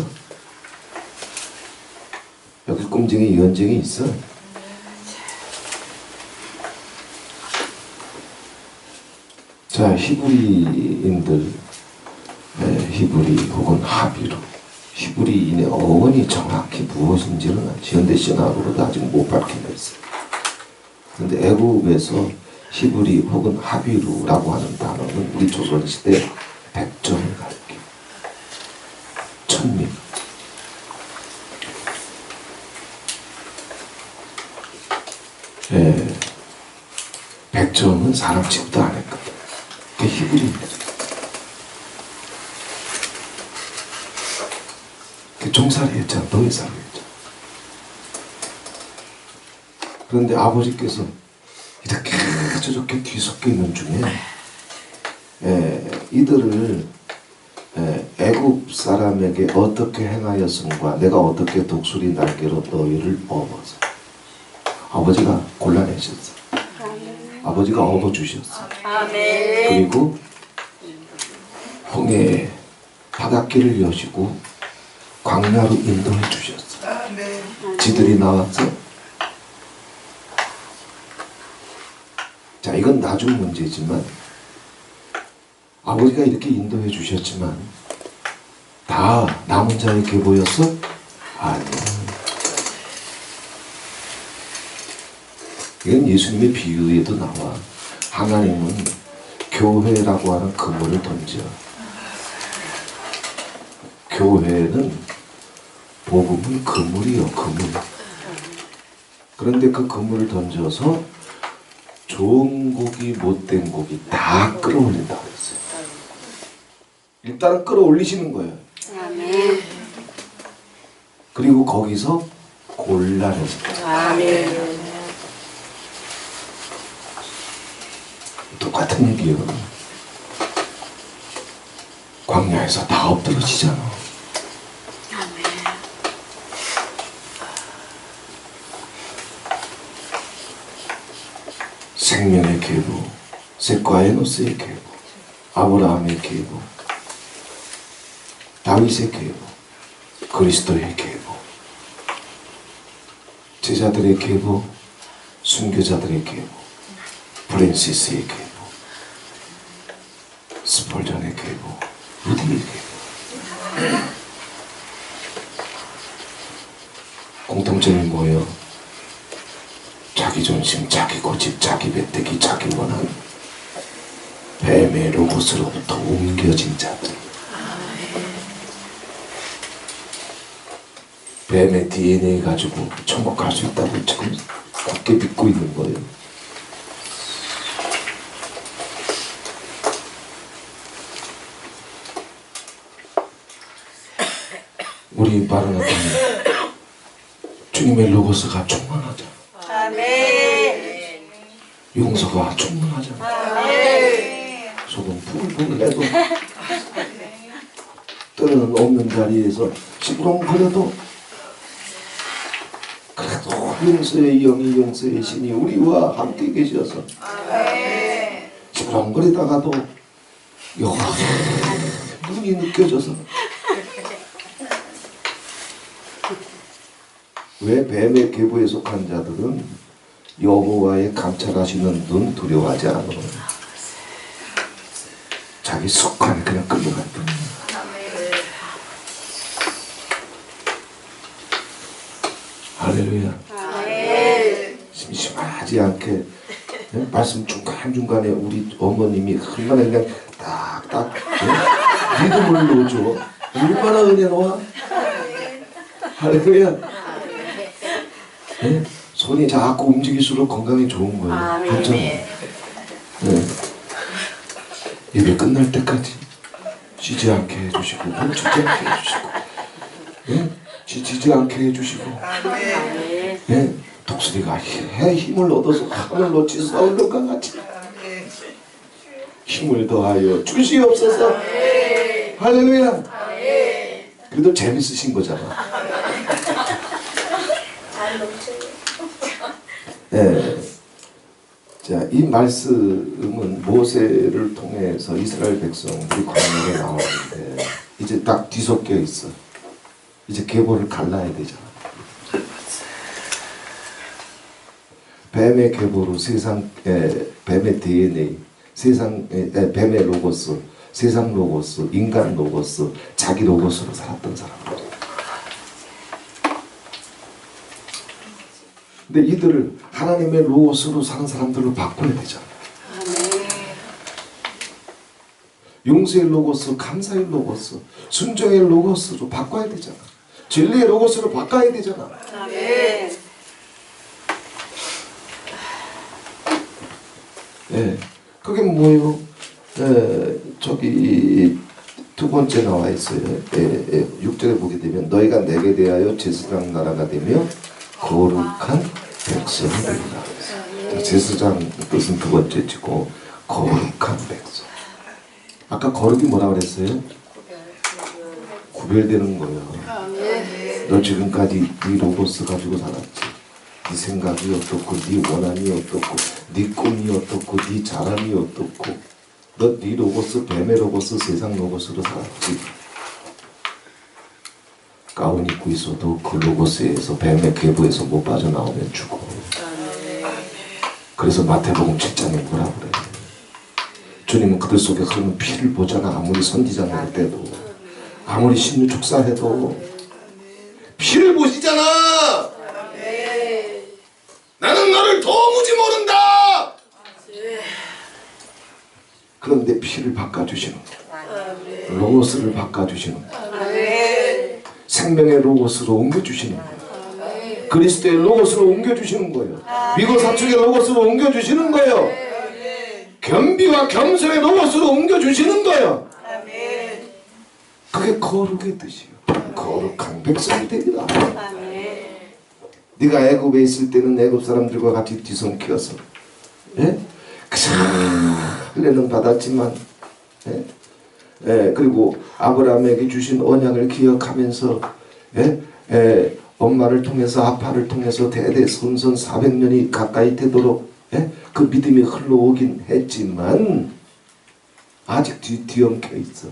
[SPEAKER 2] 여기 꼼쟁이 연쟁이 있어? 자, 히브리인들, 히브리 혹은 하비루, 히브리인의 어원이 정확히 무엇인지는 현대 신학으로도 아직 못 밝혀냈어요. 그런데 애국에서 히브리 혹은 하비루라고 하는 단어는 우리 조선시대 백정을 가리켜. 천민. 백정은 사람 취급도 안 했거든. 그게 히브리입니다. 그 종살이 했잖아. 노예살이 했잖아. 그런데 아버지께서 이렇게 저렇게 뒤섞여 있는 중에 이들을 애굽 사람에게 어떻게 행하였음과 내가 어떻게 독수리 날개로 너희를 업어서 아버지가 골라내셨어. 아버지가 업어주셨어. 그리고 홍해 바닷길을 여시고 광야로 인도해 주셨어. 지들이 나왔어. 자, 이건 나중 문제지만 아버지가 이렇게 인도해 주셨지만 다 남은 자의 계보였어? 아니요. 이건 예수님의 비유에도 나와. 하나님은 교회라고 하는 그물을 던져. 교회는 복음은 그물이요, 그물. 그런데 그 그물을 던져서 좋은 고기, 못된 고기 다 끌어올린다고 했어요. 일단은 끌어올리시는 거예요. 그리고 거기서 골라내는 거예요. 똑같은 얘기예요. 광야에서 다 엎드러지잖아. 생명의 계보, 셋과 에노스의 계보, 아브라함의 계보, 다윗의 계보, 그리스도의 계보, 제자들의 계보, 순교자들의 계보, 프랜시스의 계보, 스폴전의 계보, 루디의 계보. 공통점이 뭐예요? 자기 중심, 자기 고집, 자기 배때기, 자기 원한, 뱀의 로봇으로부터 옮겨진 자들. 뱀의 DNA 가지고 천국갈 수 있다고 지금 굳게 믿고 있는 거예요. 우리 마라나타는 주님의 로고스가 충만하잖아.
[SPEAKER 4] 아멘.
[SPEAKER 2] 용서가 충만하잖아.
[SPEAKER 4] 아멘.
[SPEAKER 2] 속은 붕붕 내도 때는 없는 자리에서 시끄렁거려도 그래도 용서의 영이 용서의 신이 우리와 함께 계셔서 시끄렁거리다가도 여호와의 눈이 느껴져서 왜 뱀의 계보에 속한 자들은 여호와의 감찰하시는 눈 두려워하지 않아. 자기 습관에 그냥 끌려갈 뿐이야. 할렐루야. 심심하지 않게 말씀 중간중간에 우리 어머님이 얼마나 그냥 딱딱 리듬을 넣어줘. 얼마나 은혜로워. 할렐루야. 손이 자꾸 움직일수록 건강에 좋은 거예요. 그렇죠? 예배 끝날 때까지 쉬지 않게 해주시고 멈추지 않게 해주시고 지치지 않게 해주시고 독수리가 힘을 얻어서 하늘 놓치 싸울 것과 같이 힘을 더하여 주시옵소서. 할렐루야. 그래도 재밌으신 거잖아. 자, 이 말씀은 모세를 통해서 이스라엘 백성들이 광야에 나오는데 이제 딱 뒤섞여 있어. 이제 계보를 갈라야 되잖아. 뱀의 계보로 뱀의 DNA, 뱀의 로고스, 세상 로고스, 인간 로고스, 자기 로고스로 살았던 사람들. 근데 이들을 하나님의 로고스로 사는 사람들로 바꿔야 되잖아. 용서의 로고스, 감사의 로고스, 순종의 로고스로 바꿔야 되잖아. 진리의 로고스로 바꿔야 되잖아.
[SPEAKER 4] 아멘.
[SPEAKER 2] 그게 뭐예요? 저기 두 번째 나와 있어요. 6절에 보게 되면 너희가 내게 대하여 제사장 나라가 되며 거룩한 백성이 되리라. 제사장 뜻은 두 번째치고 거룩한 백성. 아까 거룩이 뭐라 그랬어요? 구별되는 거예요. 너 지금까지 네 로고스 가지고 살았지. 네 생각이 어떻고 네 원한이 어떻고 네 꿈이 어떻고 네 자랑이 어떻고 너 네 로고스 뱀의 로고스 세상 로고스로 살았지. 가운 입고 있어도 그 로고스에서 뱀의 계보에서 못 빠져나오면 죽어. 그래서 마태복음 7장에 뭐라 그래? 주님은 그들 속에 흐르는 피를 보잖아. 아무리 선지자일 때도 아무리 신유 축사해도 피를 보시잖아. 나는 너를 도무지 모른다. 그런데 피를 바꿔주시는 거야. 로고스를 바꿔주시는 거야. 생명의 로고스로 옮겨주시는 거예요. 그리스도의 로고스로 옮겨주시는 거예요. 위고 사축의 로고스로 옮겨주시는 거예요. 겸비와 겸손의 로고스로 옮겨주시는 거예요. 그게 거룩의 뜻이에요. 거룩한 백성이 되리라. 네가 애굽에 있을 때는 애굽 사람들과 같이 뒤섞여서 그저 할례는 받았지만 그리고 아브라함에게 주신 언약을 기억하면서 엄마를 통해서 아빠를 통해서 대대손손 400년이 가까이 되도록 그 믿음이 흘러오긴 했지만 아직 뒤엉켜 있어.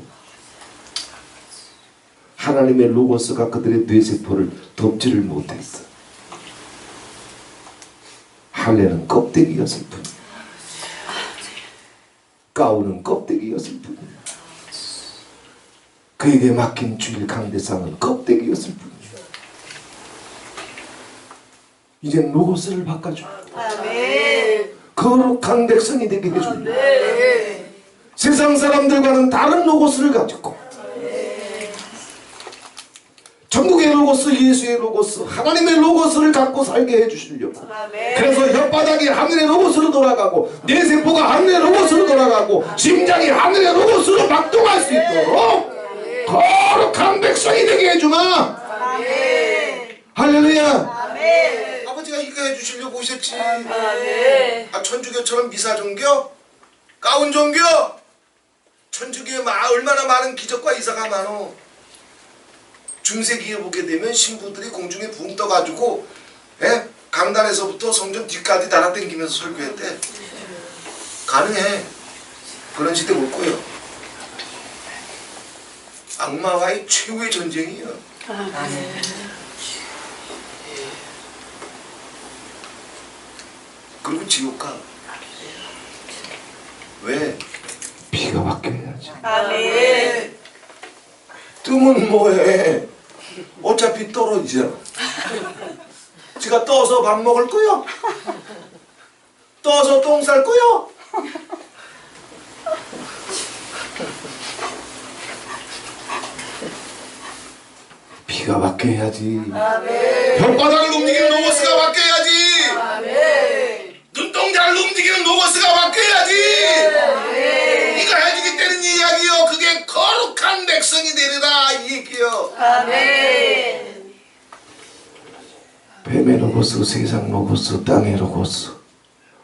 [SPEAKER 2] 하나님의 로고스가 그들의 뇌세포를 덮지를 못했어. 할례는 껍데기였을 뿐이야. 가운은 껍데기였을 뿐이야. 그에게 맡긴 주일 강대상은 껍데기였을 뿐이야. 이젠 로고스를 바꿔줘. 거룩한 백성이 되게 해준다. 세상 사람들과는 다른 로고스를 가지고 전국의 로고스, 예수의 로고스, 하나님의 로고스를 갖고 살게 해주시려고. 그래서 혓바닥이 하늘의 로고스로 돌아가고 뇌세포가 하늘의 로고스로 돌아가고 심장이 하늘의 로고스로 막동할 수 있도록 거룩한 백성이 되게 주마.
[SPEAKER 4] 아멘.
[SPEAKER 2] 할렐루야.
[SPEAKER 4] 아멘.
[SPEAKER 2] 아버지가 이거 해주시려고 오셨지.
[SPEAKER 4] 아멘.
[SPEAKER 2] 천주교처럼 미사종교, 가운종교, 천주교에 얼마나 많은 기적과 이사가 많어. 중세기에 보게 되면 신부들이 공중에 붕 떠가지고 강단에서부터 성전 뒤까지 날아다니면서 설교했대. 가능해. 그런 시대 올 거예요. 악마와의 최후의 전쟁이에요. 그리고 지옥 가. 왜? 피가 바뀌어야지.
[SPEAKER 4] 아멘.
[SPEAKER 2] 뜨면 뭐해? 어차피 떨어지잖아. 지가 떠서 밥 먹을 거요? 떠서 똥 쌀 거요? 피가 바뀌어야지. 혓바닥을 움직이는 로고스가 바뀌어야지. 눈동자를 움직이는 로고스가 바뀌어야지. 이거 해주기 때는 이야기요. 그게 거룩한 백성이 되리라 이 얘기요.
[SPEAKER 4] 아멘.
[SPEAKER 2] 뱀의 로고스, 세상 로고스, 땅의 로고스,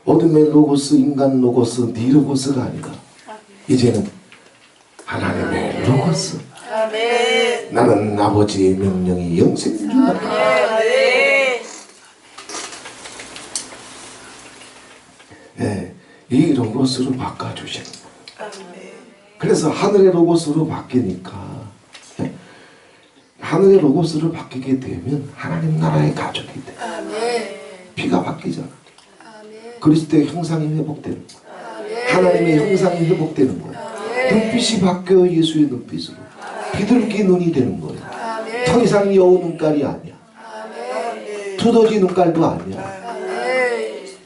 [SPEAKER 2] 어둠의 로고스, 인간 로고스, 네 로고스가 아니다. 이제는 하나님의 로고스.
[SPEAKER 4] 아멘.
[SPEAKER 2] 나는 아버지의 명령이 영생인 줄 알아.
[SPEAKER 4] 아멘.
[SPEAKER 2] 네, 이 로고스로 바꿔주시는 거예요. 그래서 하늘의 로고스로 바뀌니까 하늘의 로고스로 바뀌게 되면 하나님 나라의 가족이 돼. 피가 바뀌잖아. 그리스도의 형상이 회복되는 거야. 하나님의 형상이 회복되는 거야. 눈빛이 바뀌어 예수의 눈빛으로. 비둘기 눈이 되는 거야. 더 이상 여우 눈깔이 아니야. 두더지 눈깔도 아니야.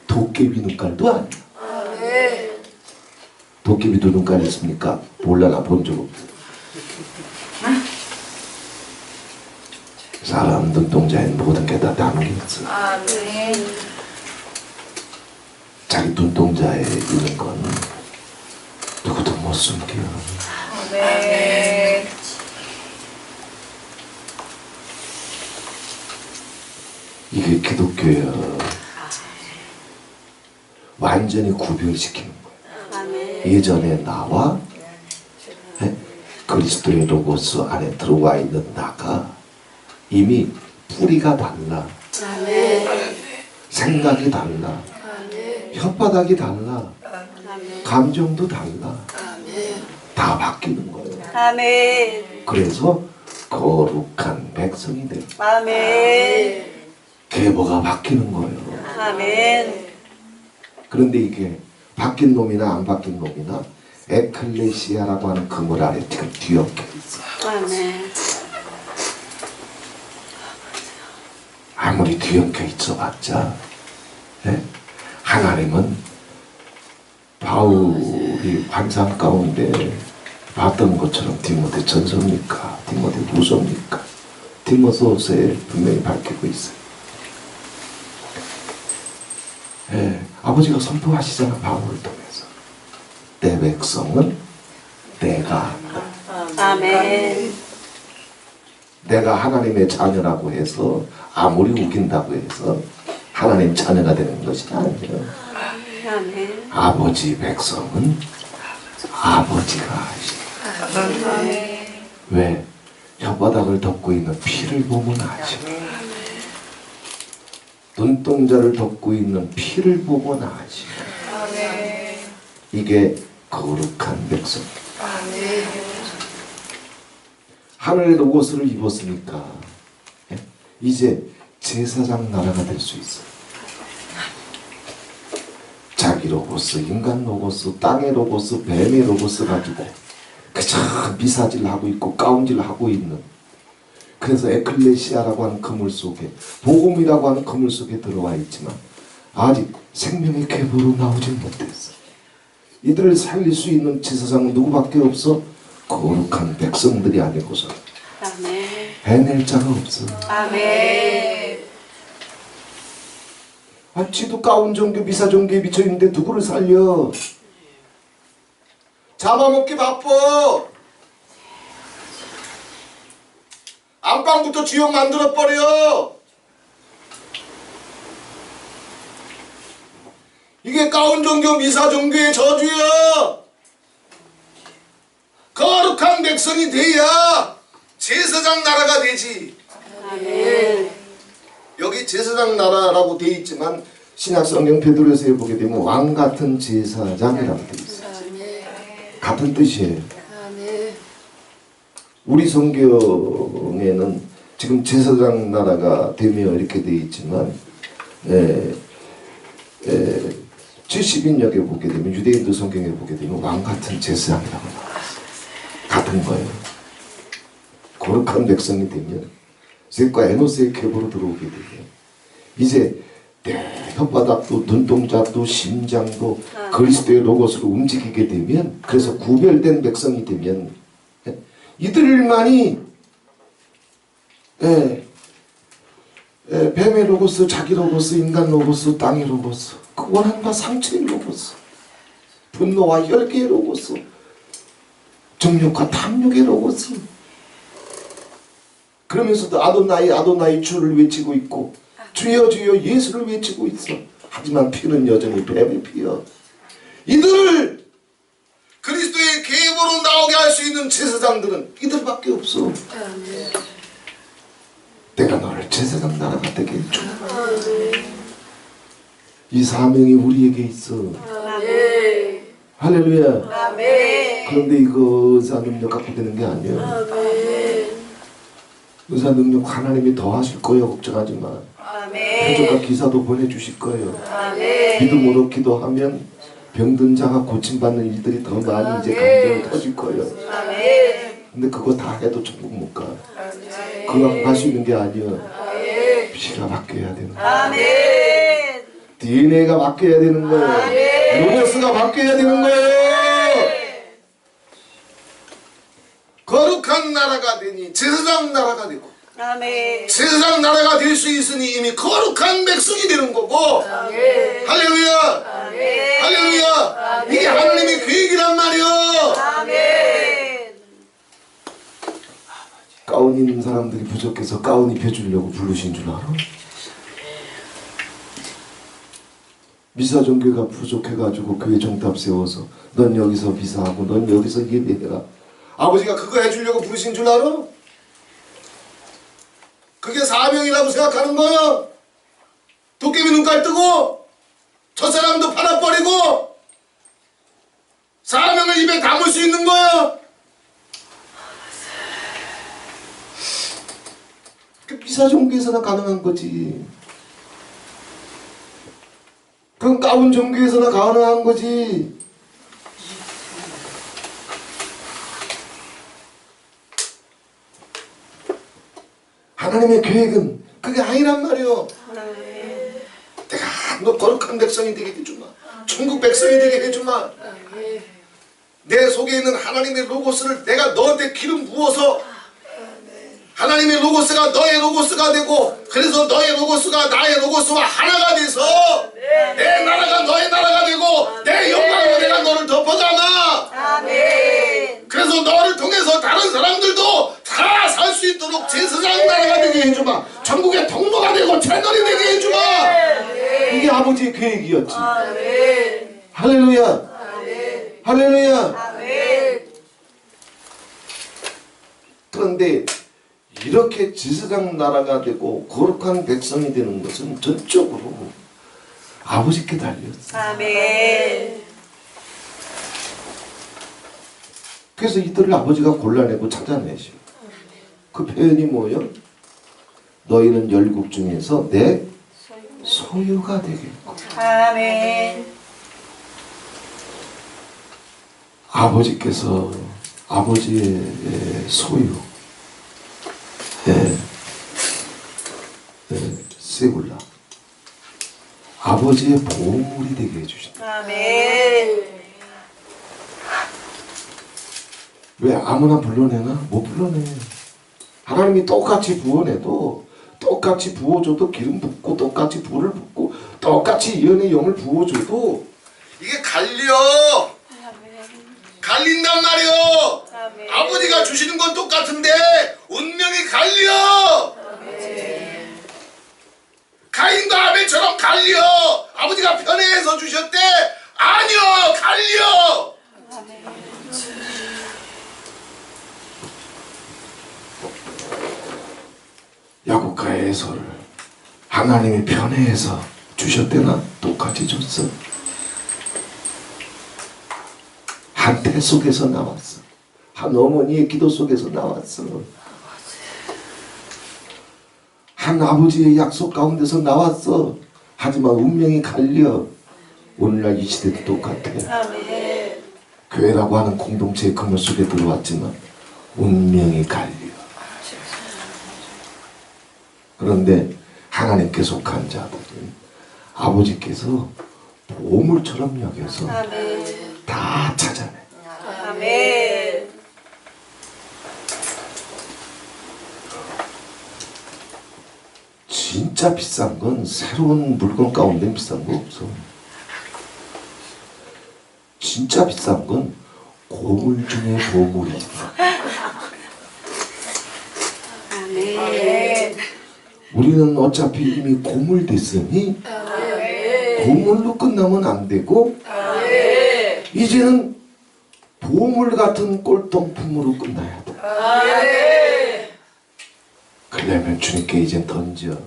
[SPEAKER 2] 도깨비 눈깔도 아니야. 도깨비도 눈깔이 있습니까? 몰라, 나 본 적 없어. 사람 눈동자에 모든 게 다 담겨있어. 자기 눈동자에 있는 건 누구도 못 숨겨. 이게 기독교야. 완전히 구별시키는 거야. 예전에 나와 그리스도의 로고스 안에 들어와 있는 나가 이미 뿌리가 달라. 생각이 달라. 혓바닥이 달라. 감정도 달라. 다 바뀌는 거예요.
[SPEAKER 4] 아멘.
[SPEAKER 2] 그래서 거룩한 백성이 돼요.
[SPEAKER 4] 아멘.
[SPEAKER 2] 계보가 바뀌는 거예요.
[SPEAKER 4] 아멘.
[SPEAKER 2] 그런데 이게 바뀐 놈이나 안 바뀐 놈이나 에클레시아라고 하는 그물 아래 지금 뒤엉켜 있어.
[SPEAKER 4] 아멘.
[SPEAKER 2] 아무리 뒤엉켜 있어봤자 하나님은 바울이 환상 가운데 봤던 것처럼 디모데 전서입니까? 디모데 후서입니까? 디모서에 분명히 밝히고 있어요. 아버지가 선포하시잖아. 바울을 통해서 내 백성은 내가 한다.
[SPEAKER 4] 아멘.
[SPEAKER 2] 내가 하나님의 자녀라고 해서 아무리 우긴다고 해서 하나님 자녀가 되는 것이 아니에요.
[SPEAKER 4] 아멘.
[SPEAKER 2] 아버지 백성은 아버지가 하시네. 왜? 혓바닥을 덮고 있는 피를 보면 아시오. 눈동자를 덮고 있는 피를 보면 아시오. 이게 거룩한 백성. 하늘의 로고스를 입었으니까 이제 제사장 나라가 될 수 있어요. 자기 로고스, 인간 로고스, 땅의 로고스, 뱀의 로고스 가지고 그저 미사질하고 있고 가운질하고 있는, 그래서 에클레시아라고 하는 그물 속에, 복음이라고 하는 그물 속에 들어와 있지만 아직 생명의 계보로 나오지 못했어. 이들을 살릴 수 있는 제사장은 누구밖에 없어? 거룩한 백성들이 아니고서
[SPEAKER 4] 아멘.
[SPEAKER 2] 해낼 자가 없어.
[SPEAKER 4] 아멘.
[SPEAKER 2] 지도 가운 종교, 미사 종교에 미쳐있는데 누구를 살려? 잡아먹기 바빠. 안방부터 지옥 만들어버려. 이게 가운종교 미사종교의 저주야. 거룩한 백성이 돼야 제사장 나라가 되지.
[SPEAKER 4] 아멘.
[SPEAKER 2] 여기 제사장 나라라고 되어 있지만 신약 성경 베드로서에 보게 되면 왕 같은 제사장이라고 되어 있어요. 같은 뜻이에요. 우리 성경에는 지금 제사장 나라가 되며 이렇게 되어 있지만 70인역에 보게 되면 유대인도 성경에 보게 되면 왕 같은 제사장이라고 나왔어요. 같은 거예요. 거룩한 백성이 되면 셋과 에노스의 계보로 들어오게 되면 이제 내 혓바닥도 눈동자도 심장도 그리스도의 로고스로 움직이게 되면, 그래서 구별된 백성이 되면 이들만이 뱀의 로고스, 자기 로고스, 인간 로고스, 땅의 로고스, 그 원한과 상처의 로고스, 분노와 혈기의 로고스, 정욕과 탐욕의 로고스, 그러면서도 아도나이 주를 외치고 있고 주여 주여 예수를 외치고 있어. 하지만 피는 여전히 뱀의 피여. 이들을 그리스도의 계보로 나오게 할 수 있는 제사장들은 이들밖에 없어. 내가 너를 제사장 나라가 되게 해줘. 이 사명이 우리에게 있어. 할렐루야. 그런데 이거 의사 능력 갖고 되는 게 아니야. 의사 능력 하나님이 더 하실 거예요. 걱정하지 마. 표적과 기사도 보내주실 거예요. 믿음으로 기도하면 병든 자가 고침받는 일들이 더 많이 이제 감정이 터질 거예요. 근데 그거 다 해도 천국 못 가. 그만 갈 수 있는 게 아니야. 피가 바뀌어야 되는 거야. DNA가 바뀌어야 되는 거예요. 로고스가 바뀌어야 되는 거예요. 거룩한 나라가 되니 제사장 나라가 되고, 제사장 나라가 될 수 있으니 이미 거룩한 백성이 되는 거고. 할렐루야. 할렐루야. 이게 하나님의 계획이란 말이야. 가운 있는 사람들이 부족해서 가운 입혀주려고 부르신 줄 알아? 미사종교가 부족해가지고 교회 정탑 세워서 넌 여기서 미사하고 넌 여기서 예배해라. 아버지가 그거 해주려고 부르신 줄 알아? 그게 사명이라고 생각하는 거야? 도깨비 눈깔 뜨고 저 사람도 팔아버리고 사명을 입에 담을 수 있는 거야? 미사종교에서나 가능한 거지. 그건 가운 종교에서나 가능한 거지. 하나님의 계획은 그게 아니란 말이요. 내가 너 거룩한 백성이 되게 해주마. 천국 백성이 되게 해주마. 내 속에 있는 하나님의 로고스를 내가 너한테 기름 부어서 하나님의 로고스가 너의 로고스가 되고, 그래서 너의 로고스가 나의 로고스와 하나가 돼서 내 나라가 너의 나라가 되고 내 영광으로 내가 너를 덮어가나. 그래서 너를 통해서 다른 사람들도 다 살 수 있도록 제사장 나라가 되게 해주마. 전국의 통로가 되고 채널이 되게 해주마. 이게 아버지의 계획이었지. 할렐루야. 할렐루야. 그런데 이렇게 제사장 나라가 되고 거룩한 백성이 되는 것은 전적으로 아버지께 달렸어. 그래서 이들을 아버지가 골라내고 찾아내셔. 그 표현이 뭐예요? 너희는 열국 중에서 내 소유가 되겠고. 아버지께서 아버지의 소유, 세굴라, 아버지의 보물이 되게 해주신다. 왜 아무나 불러내나? 못 불러내. 하나님이 똑같이 부어내도, 똑같이 부어줘도 기름 붓고, 똑같이 불을 붓고, 똑같이 예언의 영을 부어줘도 이게 갈려. 갈린단 말이요. 아버지가 주시는 건 똑같은데 운명이 갈려. 갈려. 아버지가 편애해서 주셨대. 아니요, 갈려. 야곱과의 애서를 하나님이 편애해서 주셨대나? 똑같이 줬어. 한 태 속에서 나왔어. 한 어머니의 기도 속에서 나왔어. 한 아버지의 약속 가운데서 나왔어. 하지만 운명이 갈려. 오늘날 이 시대도 똑같아. 교회라고 하는 공동체의 그물 속에 들어왔지만 운명이 갈려. 그런데 하나님께 속한 자들은 아버지께서 보물처럼 여겨서 다 찾아내.
[SPEAKER 4] 아멘.
[SPEAKER 2] 진짜 비싼 건 새로운 물건 가운데 비싼 거 없어. 진짜 비싼 건 고물 중에 보물이 있어.
[SPEAKER 4] 아멘.
[SPEAKER 2] 우리는 어차피 이미 고물 됐으니 고물로 끝나면 안 되고 이제는 보물 같은 꼴통품으로 끝나야 돼. 그러려면 주님께 이젠 던져.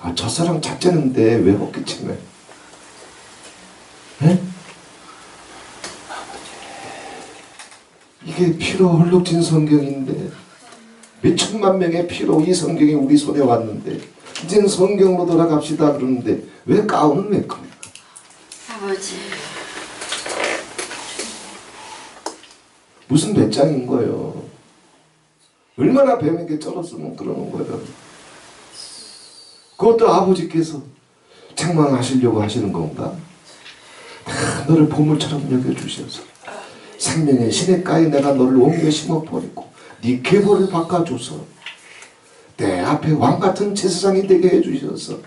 [SPEAKER 2] 아, 첫사랑 첫째는데 왜 먹겠지네? 에? 이게 피로 헐룩진 성경인데 몇 천만 명의 피로 이 성경이 우리 손에 왔는데 이제는 성경으로 돌아갑시다 그러는데 왜 가운은 왜 겁니까?
[SPEAKER 4] 아버지.
[SPEAKER 2] 무슨 배짱인 거예요? 얼마나 뱀에게 쩔었으면 그러는 거예요? 그것도 아버지께서 책망하시려고 하시는 건가? 너를 보물처럼 여겨주셔서 생명의 시냇가에 내가 너를 옮겨 심어버리고 네 계보를 바꿔줘서 내 앞에 왕같은 제사장이 되게 해주셔서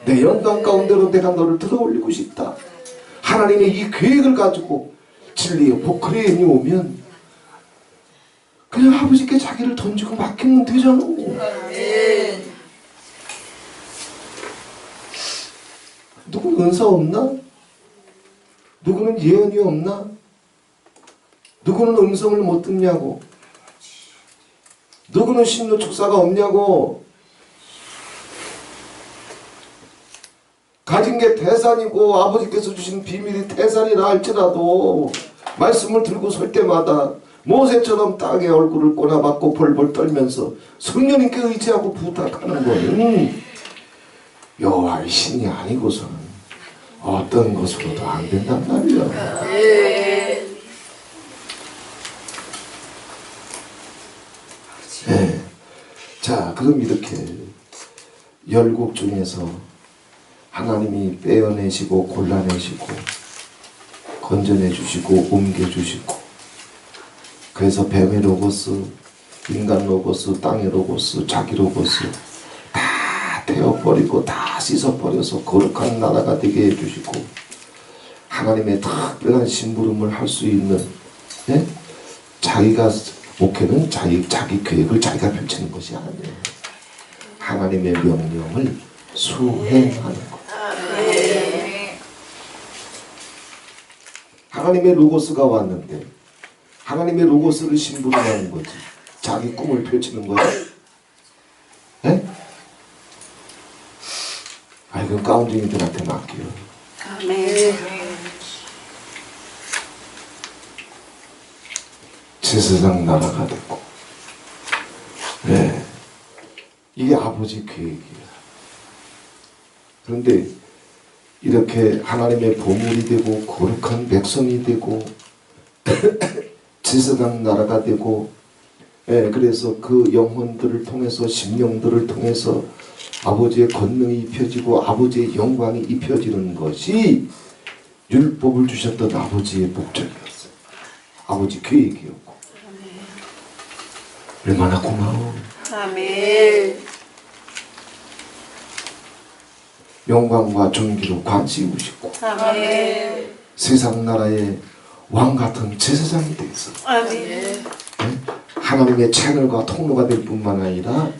[SPEAKER 2] 내 영광 가운데로 내가 너를 들어올리고 싶다. 하나님의 이 계획을 가지고 진리의 보크레인이 오면 그냥 아버지께 자기를 던지고 맡기면 되잖아. 누구는 은사 없나? 누구는 예언이 없나? 누구는 음성을 못 듣냐고? 누구는 신노축사가 없냐고? 가진 게 태산이고 아버지께서 주신 비밀이 태산이라 할지라도 말씀을 들고 설 때마다 모세처럼 땅에 얼굴을 꼬나박고 벌벌 떨면서 성령님께 의지하고 부탁하는 거는 여호와의 신이 아니고서는 어떤 것으로도 안 된단 말이야. 네. 자, 그럼 이렇게 열국 중에서 하나님이 빼어내시고 골라내시고 건져내주시고 옮겨주시고 그래서 뱀의 로고스, 인간 로고스, 땅의 로고스, 자기 로고스 다 태워버리고 다 씻어버려서 거룩한 나라가 되게 해주시고 하나님의 특별한 심부름을 할 수 있는 네? 자기가 목회는 자기 계획을 자기가 펼치는 것이 아니에요. 하나님의 명령을 수행하는 것. 하나님의 로고스가 왔는데 하나님의 로고스를 심부름하는 거지. 자기 꿈을 펼치는 거야. 네? 아, 이건 가운쟁이들한테 맡겨요.
[SPEAKER 4] 아멘.
[SPEAKER 2] 제사장 나라가 됐고, 네, 이게 아버지 계획이에요. 그런데 이렇게 하나님의 보물이 되고 거룩한 백성이 되고 제사장 나라가 되고, 예, 그래서 그 영혼들을 통해서 심령들을 통해서 아버지의 권능이 입혀지고 아버지의 영광이 입혀지는 것이 율법을 주셨던 아버지의 목적이었어요. 아버지 계획이었고. 얼마나 고마워.
[SPEAKER 4] 아멘.
[SPEAKER 2] 영광과 존귀로 관시우시고
[SPEAKER 4] 아멘.
[SPEAKER 2] 세상 나라의 왕같은 제사장이 되어서
[SPEAKER 4] 아멘.
[SPEAKER 2] 하나님의 채널과 통로가 될 뿐만 아니라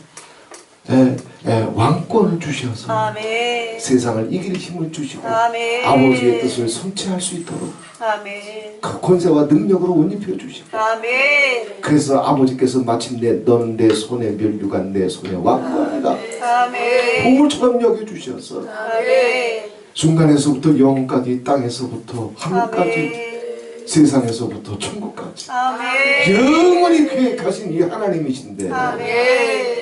[SPEAKER 2] 왕권을 주셔서
[SPEAKER 4] 아멘.
[SPEAKER 2] 세상을 이길 힘을 주시고
[SPEAKER 4] 아멘.
[SPEAKER 2] 아버지의 뜻을 성취할 수 있도록
[SPEAKER 4] 아멘.
[SPEAKER 2] 그 권세와 능력으로 옷 입혀 주시고
[SPEAKER 4] 아멘.
[SPEAKER 2] 그래서 아버지께서 마침내 너는 내 손에 면류가 내 손에 왕권이다
[SPEAKER 4] 아멘.
[SPEAKER 2] 보물처럼 여겨주셔서
[SPEAKER 4] 아멘.
[SPEAKER 2] 중간에서부터 영혼까지 땅에서부터 하늘까지
[SPEAKER 4] 아멘.
[SPEAKER 2] 세상에서부터 천국까지
[SPEAKER 4] 아멘.
[SPEAKER 2] 영원히 계획하신 이 하나님이신데
[SPEAKER 4] 아멘.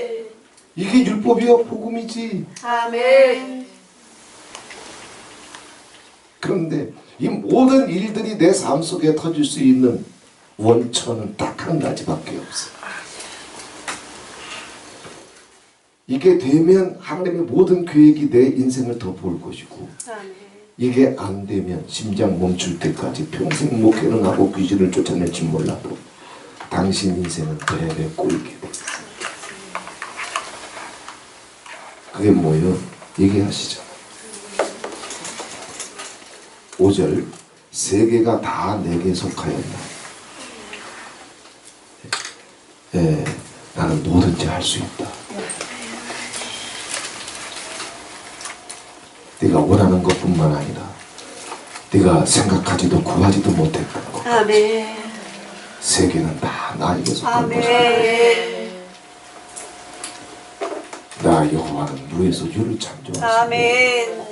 [SPEAKER 2] 이게 율법이요 복음이지.
[SPEAKER 4] 아멘.
[SPEAKER 2] 그런데 이 모든 일들이 내 삶 속에 터질 수 있는 원천은 딱 한 가지밖에 없어. 이게 되면 하나님의 모든 계획이 내 인생을 더 볼 것이고
[SPEAKER 4] 아멘.
[SPEAKER 2] 이게 안 되면 심장 멈출 때까지 평생 목회는 하고 귀신을 쫓아낼지 몰라도 당신 인생은 배에 꼬이게 돼. 그게 뭐예요? 얘기하시죠. 5절 세계가 다 내게 속하였나. 나는 뭐든지 할 수 있다. 네가 원하는 것뿐만 아니라 네가 생각하지도 구하지도 못했던 것.
[SPEAKER 4] 아멘.
[SPEAKER 2] 세계는 다 나에게 속한 것이다.
[SPEAKER 4] 아멘.
[SPEAKER 2] 나 여호와는 무에서 유를 창조하시고
[SPEAKER 4] 아멘.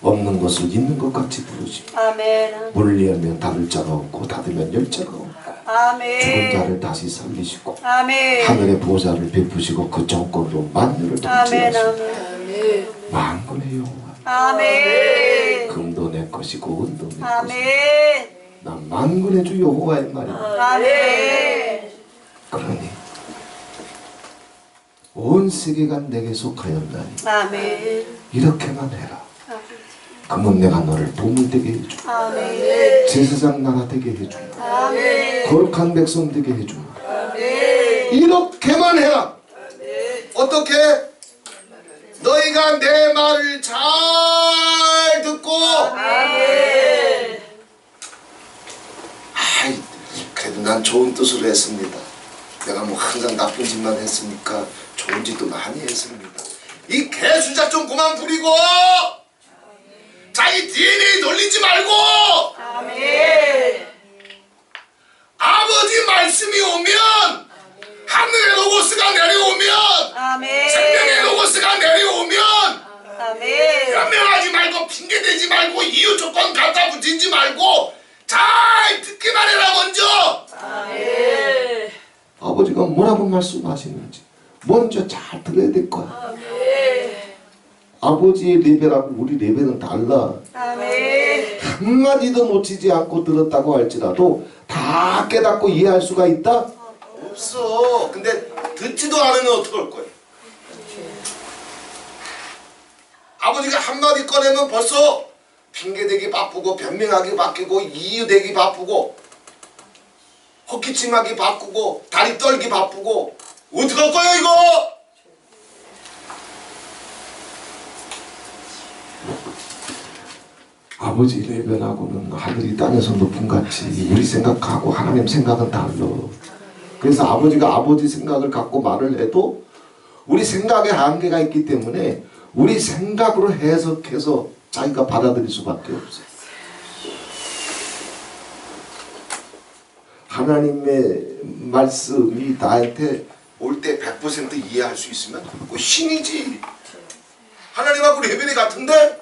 [SPEAKER 2] 없는 것을 있는 것 같이 부르시고
[SPEAKER 4] 아멘.
[SPEAKER 2] 문을 열면 닫을 자가 없고 닫으면 열 자가 없고 죽은
[SPEAKER 4] 아멘.
[SPEAKER 2] 자를 다시 살리시고
[SPEAKER 4] 아멘.
[SPEAKER 2] 하늘의 보좌를 베푸시고 그 정권으로 만유를
[SPEAKER 4] 아멘.
[SPEAKER 2] 통치하시고
[SPEAKER 4] 아멘.
[SPEAKER 2] 만군의 여호와
[SPEAKER 4] 아멘.
[SPEAKER 2] 금도 내 것이고 은도 내 것이고
[SPEAKER 4] 아멘.
[SPEAKER 2] 난 만군의 주 여호와의 말이다.
[SPEAKER 4] 아멘.
[SPEAKER 2] 그러니 온 세계가 내게 속하였나니
[SPEAKER 4] 아멘.
[SPEAKER 2] 이렇게만 해라. 그러면 내가 너를 보물 되게 해주마.
[SPEAKER 4] 아멘.
[SPEAKER 2] 제사장 나라 되게 해주마.
[SPEAKER 4] 아멘.
[SPEAKER 2] 거룩한 백성 되게 해주마.
[SPEAKER 4] 아멘.
[SPEAKER 2] 이렇게만 해라. 어떻게? 너희가 내 말을 잘 듣고
[SPEAKER 4] 아멘.
[SPEAKER 2] 아이, 그래도 난 좋은 뜻으로 했습니다. 내가 뭐 항상 나쁜 짓만 했습니까? 좋은 짓도 많이 했습니다. 이 개수작 좀 그만 부리고 자기 DNA 돌리지 말고
[SPEAKER 4] 아멘.
[SPEAKER 2] 아버지 말씀이 오면 하늘의 로고스가 내려오면
[SPEAKER 4] 아멘.
[SPEAKER 2] 생명의 로고스가 내려오면
[SPEAKER 4] 아멘.
[SPEAKER 2] 변명하지 말고 핑계대지 말고 이유 조건 갖다 붙이지 말고 잘 듣기만 해라. 먼저
[SPEAKER 4] 아멘.
[SPEAKER 2] 아버지가 뭐라고 말씀하시는지 먼저 잘 들어야 될 거야.
[SPEAKER 4] 아멘.
[SPEAKER 2] 아버지의 레벨하고 우리 레벨은 달라.
[SPEAKER 4] 아멘.
[SPEAKER 2] 한마디도 놓치지 않고 들었다고 할지라도 다 깨닫고 이해할 수가 있다? 없어. 근데 듣지도 않으면 어떡할 거야? 아버지가 한마디 꺼내면 벌써 핑계대기 바쁘고 변명하기 바쁘고 이유대기 바쁘고 헛기침하기 바쁘고 다리 떨기 바쁘고 어떡할 거야 이거? 아버지 레벨하고는 하늘이 땅에서 높은 같이 우리 생각하고 하나님 생각은 달라. 그래서 아버지가 아버지 생각을 갖고 말을 해도 우리 생각에 한계가 있기 때문에 우리 생각으로 해석해서 자기가 받아들일 수밖에 없어요. 하나님의 말씀이 나한테 올 때 100% 이해할 수 있으면 그거 신이지. 하나님하고 레벨이 같은데?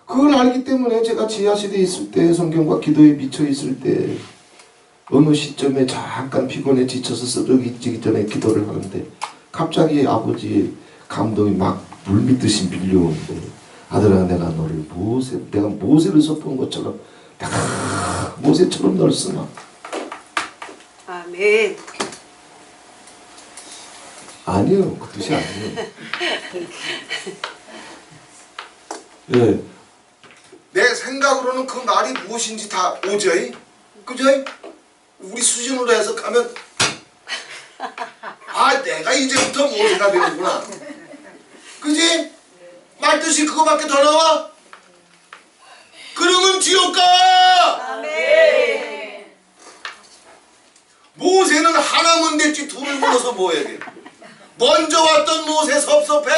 [SPEAKER 2] 그걸 알기 때문에 제가 지하실에 있을 때 성경과 기도에 미쳐 있을 때 어느 시점에 잠깐 피곤해 지쳐서 쓰러지기 전에 기도를 하는데 갑자기 아버지의 감동이 막 물밀듯이 밀려오는데 아들아 내가 너를 내가 모세를 썼던 것처럼 내가 모세처럼 널 쓰나.
[SPEAKER 4] 아멘.
[SPEAKER 2] 아니요, 그 뜻이 아니에요. 예. 내 생각으로는 그 말이 무엇인지 다 오죠이? 그죠? 우리 수준으로 해석하면 아 내가 이제부터 모세가 되는구나. 그지? 말뜻이 그거밖에 더 나와? 그러면 지옥 가!
[SPEAKER 4] 아멘.
[SPEAKER 2] 둘을 불러서 뭐해? 먼저 왔던 모세 섭섭해.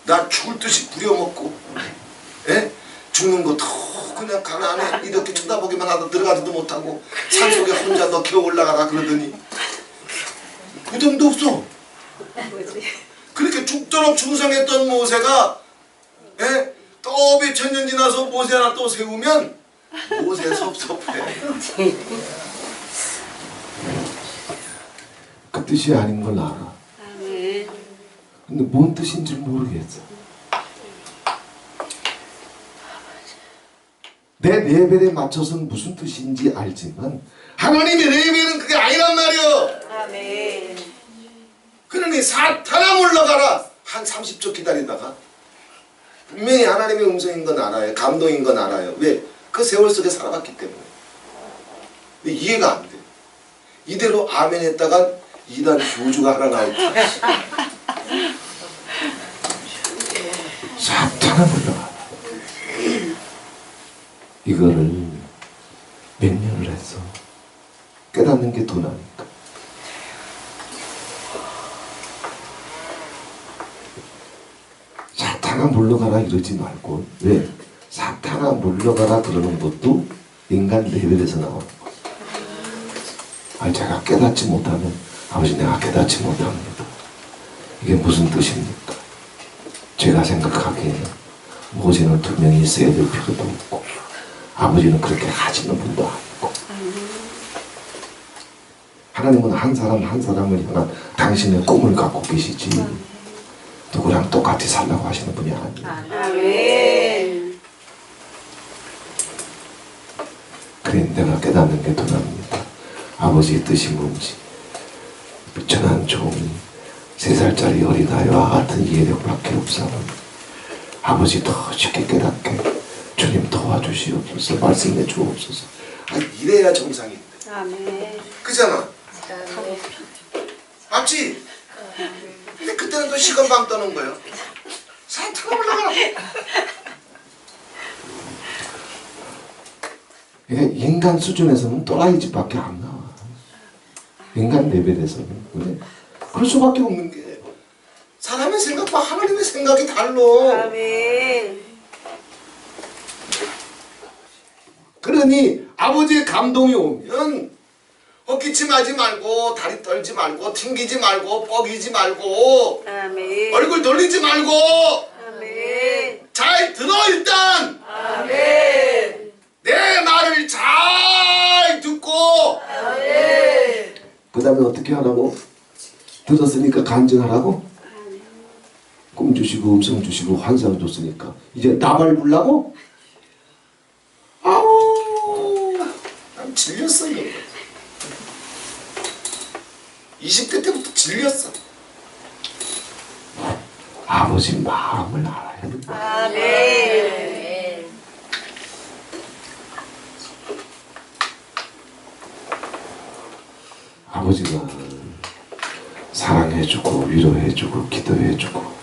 [SPEAKER 2] 나 죽을 듯이 부려먹고, 예? 죽는 거 더 그냥 가난해. 이렇게 쳐다보기만 하다 들어가지도 못하고 산속에 혼자 너 기어 올라가라 그러더니 무덤도 없어. 그렇게 죽도록 충성했던 모세가, 예? 또 몇천 년 지나서 모세 하나 또 세우면 모세 섭섭해. 그 뜻이 아닌 걸 알아. 근데 뭔 뜻인지 모르겠어. 내 레벨에 맞춰서는 무슨 뜻인지 알지만 하나님의 레벨은 그게 아니란 말이야.
[SPEAKER 4] 아멘.
[SPEAKER 2] 그러니 사탄아 물러가라. 한 30초 기다리다가 분명히 하나님의 음성인 건 알아요. 감동인 건 알아요. 왜? 그 세월 속에 살아갔기 때문에. 근데 이해가 안 돼. 이대로 아멘 했다가 이단 교주가 하나 나왔다. 사탄아 물러가라. 이거를 몇 년을 했어. 깨닫는 게 더 나니까. 사탄아 물러가라 이러지 말고. 왜? 사탄아 물러가라 그러는 것도 인간 레벨에서 나오는 거. 아, 제가 깨닫지 못하면 아버지 내가 깨닫지 못합니다. 이게 무슨 뜻입니까? 제가 생각하기에는 모세는 두 명이 있어야 될 필요도 없고 아버지는 그렇게 하시는 분도 아니고 하나님은 한 사람 한 사람을 향한 당신의 꿈을 갖고 계시지 누구랑 똑같이 살라고 하시는 분이 아니에요.
[SPEAKER 4] 아멘.
[SPEAKER 2] 그래 내가 깨닫는 게 더 납니다. 아버지의 뜻이 뭔지 천한 종이 3살짜리 어린아이와 같은 이해력밖에 없사오니 아버지 더 쉽게 깨닫게 주님 도와주시옵소서. 말씀해 주옵소서. 이래야 정상인데.
[SPEAKER 4] 아멘.
[SPEAKER 2] 그잖아. 맞지? 근데 그때는 또 시건방 떠는 거예요. 사탄아 올라가라. 인간 수준에서는 또라이 집밖에 안 나와. 인간 레벨에서는. 왜? 그럴 수밖에 없는 게 사람의 생각과 하나님의 생각이 달라.
[SPEAKER 4] 아멘.
[SPEAKER 2] 그러니 아버지의 감동이 오면 헛기침하지 말고 다리 떨지 말고 튕기지 말고 뻐기지 말고
[SPEAKER 4] 아멘.
[SPEAKER 2] 얼굴 돌리지 말고
[SPEAKER 4] 아멘.
[SPEAKER 2] 잘 들어 일단.
[SPEAKER 4] 아멘.
[SPEAKER 2] 내 말을 잘 듣고 그 다음에 어떻게 하라고? 들었으니까 간증하라고? 꿈 주시고 음성 주시고 환상 줬으니까 이제 나발 불라고? 아우 난 질렸어 이거. 20대 때부터 질렸어. 아버지 마음을 알아야 된다.
[SPEAKER 4] 아멘.
[SPEAKER 2] 아버지가 사랑해주고 위로해주고 기도해주고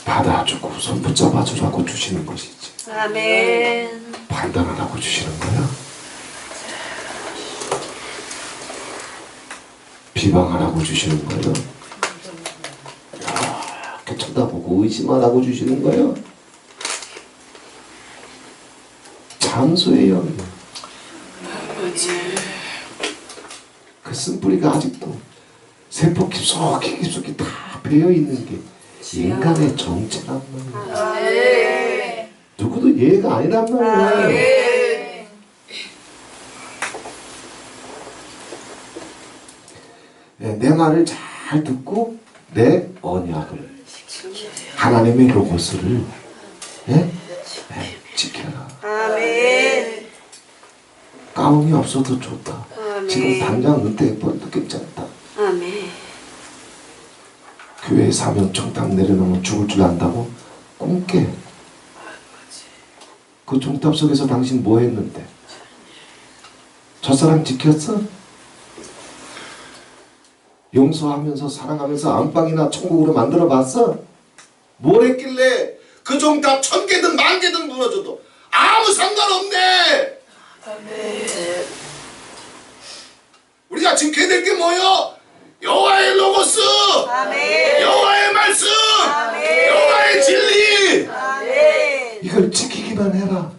[SPEAKER 2] 받아주고 손 붙잡아주라고 주시는 것이지
[SPEAKER 4] 아멘.
[SPEAKER 2] 판단하라고 주시는 거야. 비방하라고 주시는 거예요. 이렇게 쳐다보고 의심하라고 주시는 거예요. 장수예요. 그 쓴뿌리가 아직도 세포 깊숙이 다 배어있는 게 인간의 정체란 말이야. 누구도 이해가 아니란 말이야. 내 말을 잘 듣고 내 언약을 하나님의 로고스를 지켜라.
[SPEAKER 4] 아멘.
[SPEAKER 2] 가움이 없어도 좋다.
[SPEAKER 4] 아멘.
[SPEAKER 2] 지금 당장 은퇴해버려도 괜찮다.
[SPEAKER 4] 아멘.
[SPEAKER 2] 교회 사명청 딱 내려놓으면 죽을 줄 안다고? 꿈깨. 그 종탑 속에서 당신 뭐 했는데? 첫사랑 지켰어? 용서하면서 사랑하면서 안방이나 천국으로 만들어 봤어? 뭘 했길래 그 종탑 1000개든 10,000개든 무너져도 아무 상관없네.
[SPEAKER 4] 아멘.
[SPEAKER 2] 우리가 지켜야 될 게 뭐요? 여호와의 로고스, 여호와의 말씀, 여호와의 진리. 이걸 지키기만 해라.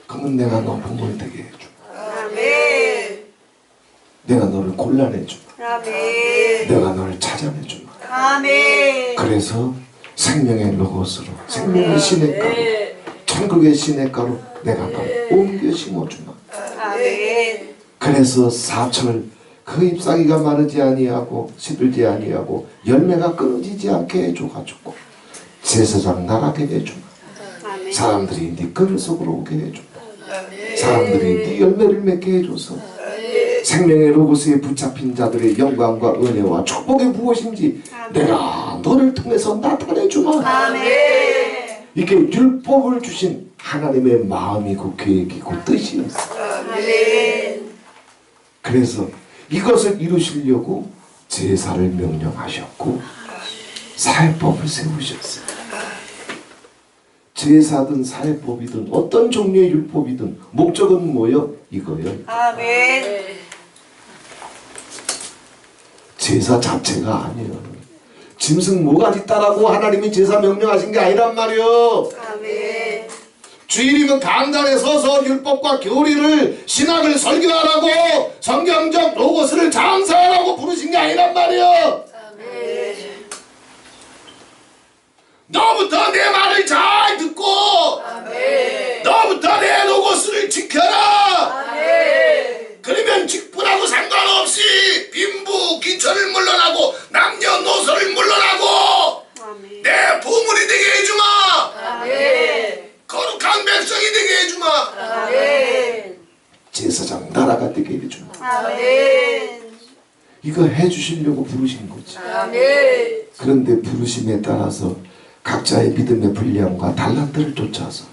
[SPEAKER 2] 그러면 내가 너 부모를 되게 해줘. 내가 너를 곤란해줘. 내가 너를 찾아내주마. 그래서 생명의 로고스로, 생명의 시냇가로, 천국의 시냇가로 내가 너를 옮겨 심어주마. 그래서 사철 그 잎사귀가 마르지 아니하고 시들지 아니하고 열매가 끊어지지 않게 해줘가지고 제사장 나가게 해주마. 사람들이 네 그늘 속으로 오게 해줘. 사람들이 네 열매를 맺게 해줘서 생명의 로고스에 붙잡힌 자들의 영광과 은혜와 축복이 무엇인지 내가 너를 통해서 나타내주마. 이게 율법을 주신 하나님의 마음이고 계획이고 뜻이었어. 그래서 이것을 이루시려고 제사를 명령하셨고 사회법을 세우셨어요. 제사든 사회법이든 어떤 종류의 율법이든 목적은 뭐요? 이거요. 제사 자체가 아니에요. 짐승 모가지 따라고 하나님이 제사 명령하신 게 아니란 말이요. 주일이면 강단에 서서 율법과 교리를 신학을 설교하라고 성경적 로고스를 장사하라고 부르신 게 아니란 말이요. 너부터 내 말을 잘 듣고 너부터 내 로고스를 지켜라. 그러면 직분하고 상관없이 빈부 기천을 물러나고 남녀노소를 물러나고 내 부모이 되게 해주마. 거룩한 백성이 되게 해주마. 제사장 나라가 되게 해주마. 이거 해주시려고 부르신 거지. 그런데 부르심에 따라서 각자의 믿음의 분량과 달란트를 쫓아서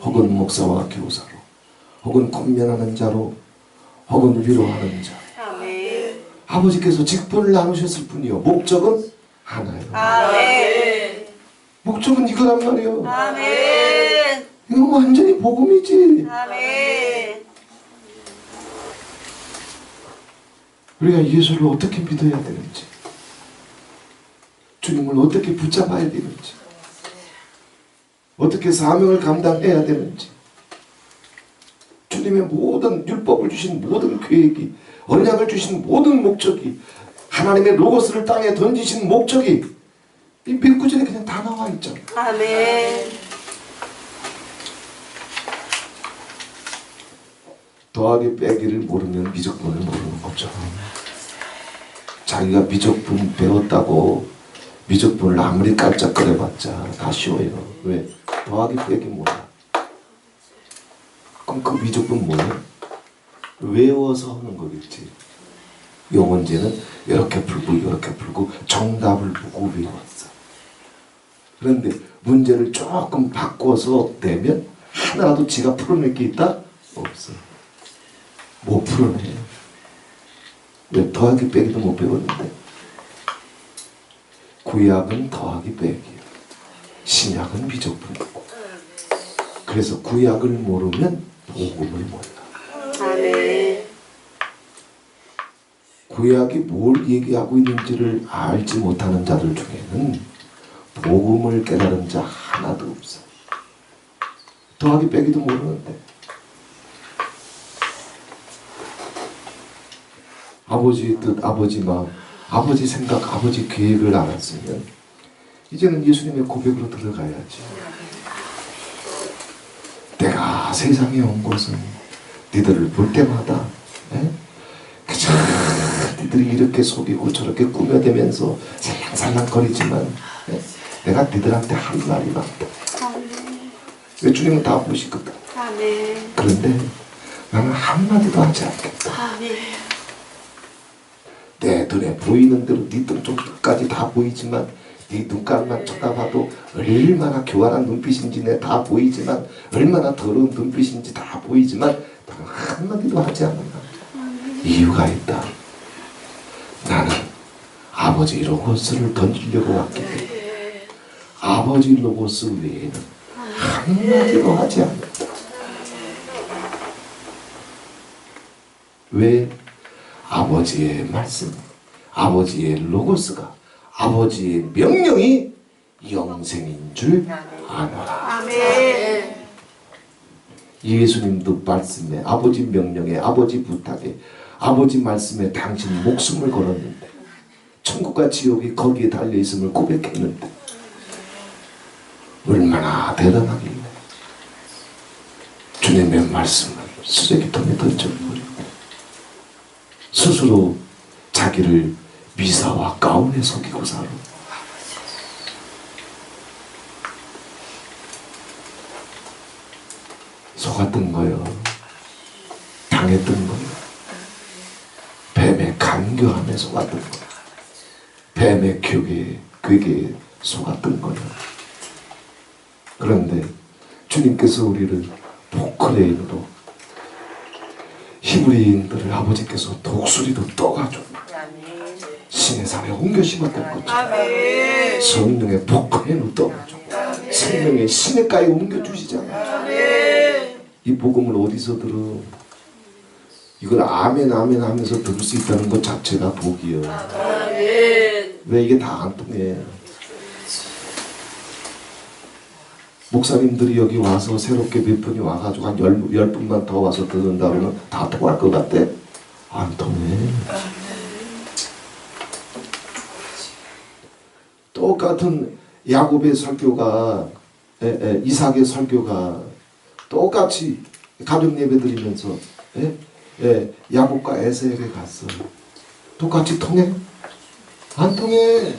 [SPEAKER 2] 혹은 목사와 교사로 혹은 권면하는 자로 혹은 위로하는 자 아버지께서 직분을 나누셨을 뿐이요 목적은 하나예요. 목적은 이거란 말이에요. 이건 완전히 복음이지. 우리가 예수를 어떻게 믿어야 되는지 주님을 어떻게 붙잡아야 되는지 어떻게 사명을 감당해야 되는지 주님의 모든 율법을 주신 모든 계획이 언약을 주신 모든 목적이 하나님의 로고스를 땅에 던지신 목적이 이 몇 구절에 그냥 다 나와 있잖아. 더하기 빼기를 모르면 미적분을 모르는 거죠. 자기가 미적분 배웠다고 미적분을 아무리 깔짝거려봤자 다 쉬워요. 왜? 더하기 빼기 몰라. 그럼 그 미적분 뭐예요? 외워서 하는 거겠지. 요 문제는 이렇게 풀고 이렇게 풀고 정답을 보고 외웠어. 그런데 문제를 조금 바꿔서 내면 하나라도 지가 풀어낼 게 있다? 없어. 못 풀어내요. 왜? 더하기 빼기도 못 배웠는데. 구약은 더하기 빼기예요. 신약은 미적분이고. 그래서 구약을 모르면 복음을 몰라. 구약이 뭘 얘기하고 있는지를 알지 못하는 자들 중에는 복음을 깨달은 자 하나도 없어. 더하기 빼기도 모르는데. 아버지의 뜻, 아버지 마음, 아버지 생각, 아버지 계획을 알았으면 이제는 예수님의 고백으로 들어가야지. 내가 세상에 온 것은 니들을 볼 때마다 그저 니들이 이렇게 속이고 저렇게 꾸며대면서 살랑살랑거리지만 내가 니들한테 할 말이 많다. 왜? 주님은 다 보시거든. 그런데 나는 한마디도 하지 않겠다. 내 눈에 보이는 대로 네 눈쪽까지 다 보이지만 네 눈깔만 쳐다봐도 얼마나 교활한 눈빛인지 내 다 보이지만 얼마나 더러운 눈빛인지 다 보이지만 나는 한마디도 하지 않는다. 이유가 있다. 나는 아버지 로고스를 던지려고 왔기 때문에 아버지 로고스 외에는 한마디도 하지 않는다. 왜? 아버지의 말씀, 아버지의 로고스가, 아버지의 명령이 영생인 줄 아노라.
[SPEAKER 4] 아멘.
[SPEAKER 2] 예수님도 말씀에, 아버지 명령에, 아버지 부탁에, 아버지 말씀에 당신 목숨을 걸었는데, 천국과 지옥이 거기에 달려있음을 고백했는데 얼마나 대단하길래 주님의 말씀을 쓰레기통에 던져버리고 스스로 자기를 미사와 가운에 속이고 살아. 속았던 거요. 당했던 거요. 뱀에 간교함에 속았던 거요. 뱀의 괴계에 속았던 거요. 그런데 주님께서 우리를 포크레인으로 히브리인들을 아버지께서 독수리로 떠가지고 신의 산에 옮겨 심었던 것처럼 성령의 포크레인으로 떠가지고 생명의 시냇가에 옮겨 주시잖아요. 이 복음을 어디서 들어? 이걸 아멘 아멘 하면서 들을 수 있다는 것 자체가 복이요. 왜 이게 다 안 통해? 목사님들이 여기 와서 새롭게 몇 분이 와가지고 한 10분만 더 와서 듣는다 그러면 다 통할 것 같대? 안 통해. 똑같은 야곱의 설교가 이삭의 설교가 똑같이 가족 예배 드리면서 야곱과 에셀에게 갔어. 똑같이 통해? 안 통해.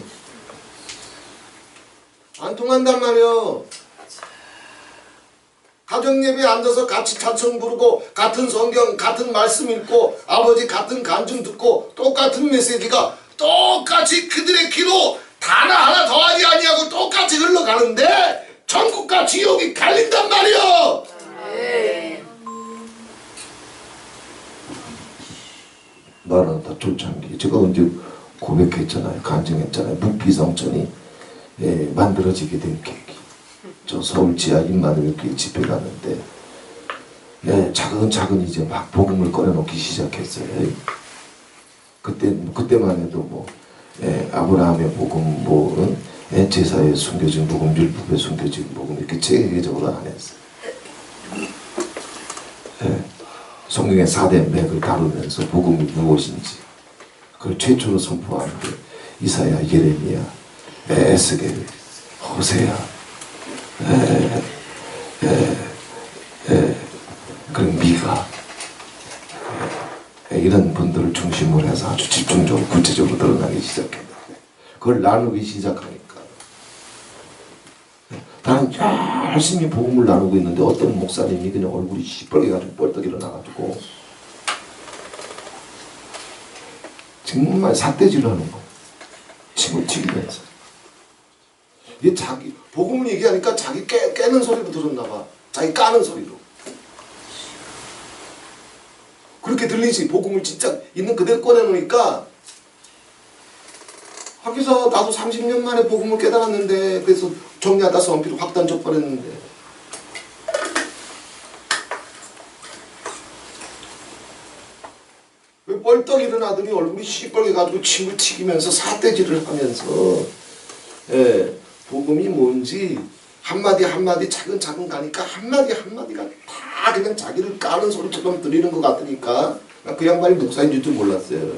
[SPEAKER 2] 안 통한단 말이야. 가정 예배에 앉아서 같이 찬송 부르고 같은 성경 같은 말씀 읽고 아버지 같은 간증 듣고 똑같은 메시지가 똑같이 그들의 귀로 단어 하나 더하지 아니하고 똑같이 흘러가는데 천국과 지옥이 갈린단 말이야. 나는 다 초창기 제가 언제 고백했잖아요. 간증했잖아요. 묵비성천이 만들어지게 된 계기. 저 서울 지하 인만의교회 집회 갔는데 차근차근 이제 막 복음을 꺼내놓기 시작했어요. 그때만 해도 뭐 아브라함의 복음, 제사에 숨겨진 복음, 율법에 숨겨진 복음 이렇게 체계적으로 안 했어요. 성경의 4대 맥을 다루면서 복음이 무엇인지 그걸 최초로 선포한 게 이사야, 예레미야, 에스겔, 호세야, 그리고 미가 이런 분들을 중심으로 해서 아주 집중적으로 구체적으로 드러나기 시작했는데 그걸 나누기 시작하니까 나는 열심히 복음을 나누고 있는데 어떤 목사님이 그냥 얼굴이 시뻘게 가지고 뻘떡 일어나가지고 정말 삿대질을 하는 거 침을 튀기면서 이게 자기 복음을 얘기하니까 자기 깨는 소리로 들었나 봐. 자기 까는 소리로 그렇게 들리지. 복음을 진짜 있는 그대로 꺼내놓으니까 하기서 나도 30년 만에 복음을 깨달았는데 그래서 정리하다 선피로 확단 져버렸는데 왜 뻘떡 일어나더니 얼굴이 시뻘게 가지고 침을 튀기면서 삿대질을 하면서 복음이 뭔지 한마디 한마디 차근차근 가니까 한마디 한마디가 다 그냥 자기를 까는 소리처럼 들리는 것 같으니까 그 양반이 목사인 줄도 몰랐어요.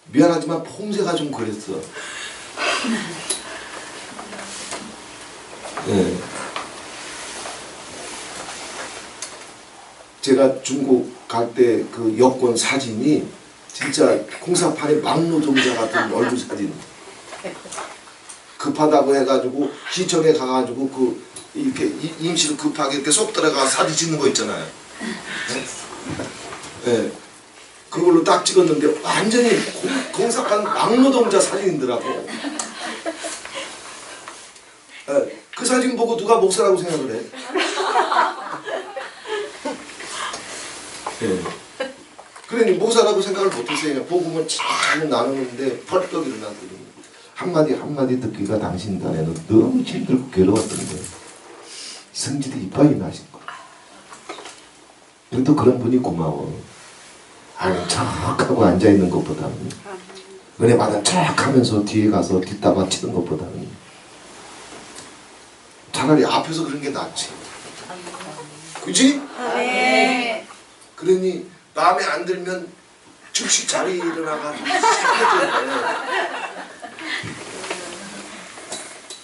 [SPEAKER 2] 미안하지만 폼새가 좀 그랬어. 제가 중국 갈 때 그 여권 사진이 진짜 공사판에 막노동자 같은 얼굴 사진. 급하다고 해가지고 시청에 가가지고 그 이렇게 임시로 급하게 이렇게 쏙 들어가 사진 찍는 거 있잖아요. 그걸로 딱 찍었는데 완전히 공사판 막노동자 사진이더라고. 그 사진 보고 누가 목사라고 생각을 해? 그러니 목사라고 생각을 못했어요. 복음을 잘 나누는데 펄떡 일어나더니 한마디 한마디 듣기가 당신 딴에는 너무 힘들고 괴로웠던데 성질이 이빨이 나신 거야. 그래도 그런 분이 고마워. 아는 척하고 앉아있는 것보다는, 은혜 받은 척하면서 뒤에 가서 뒷담화 치는 것보다는 차라리 앞에서 그런 게 낫지. 그지?
[SPEAKER 3] 아멘.
[SPEAKER 2] 그러니 마음에 안 들면 즉시 자리에 일어나가지고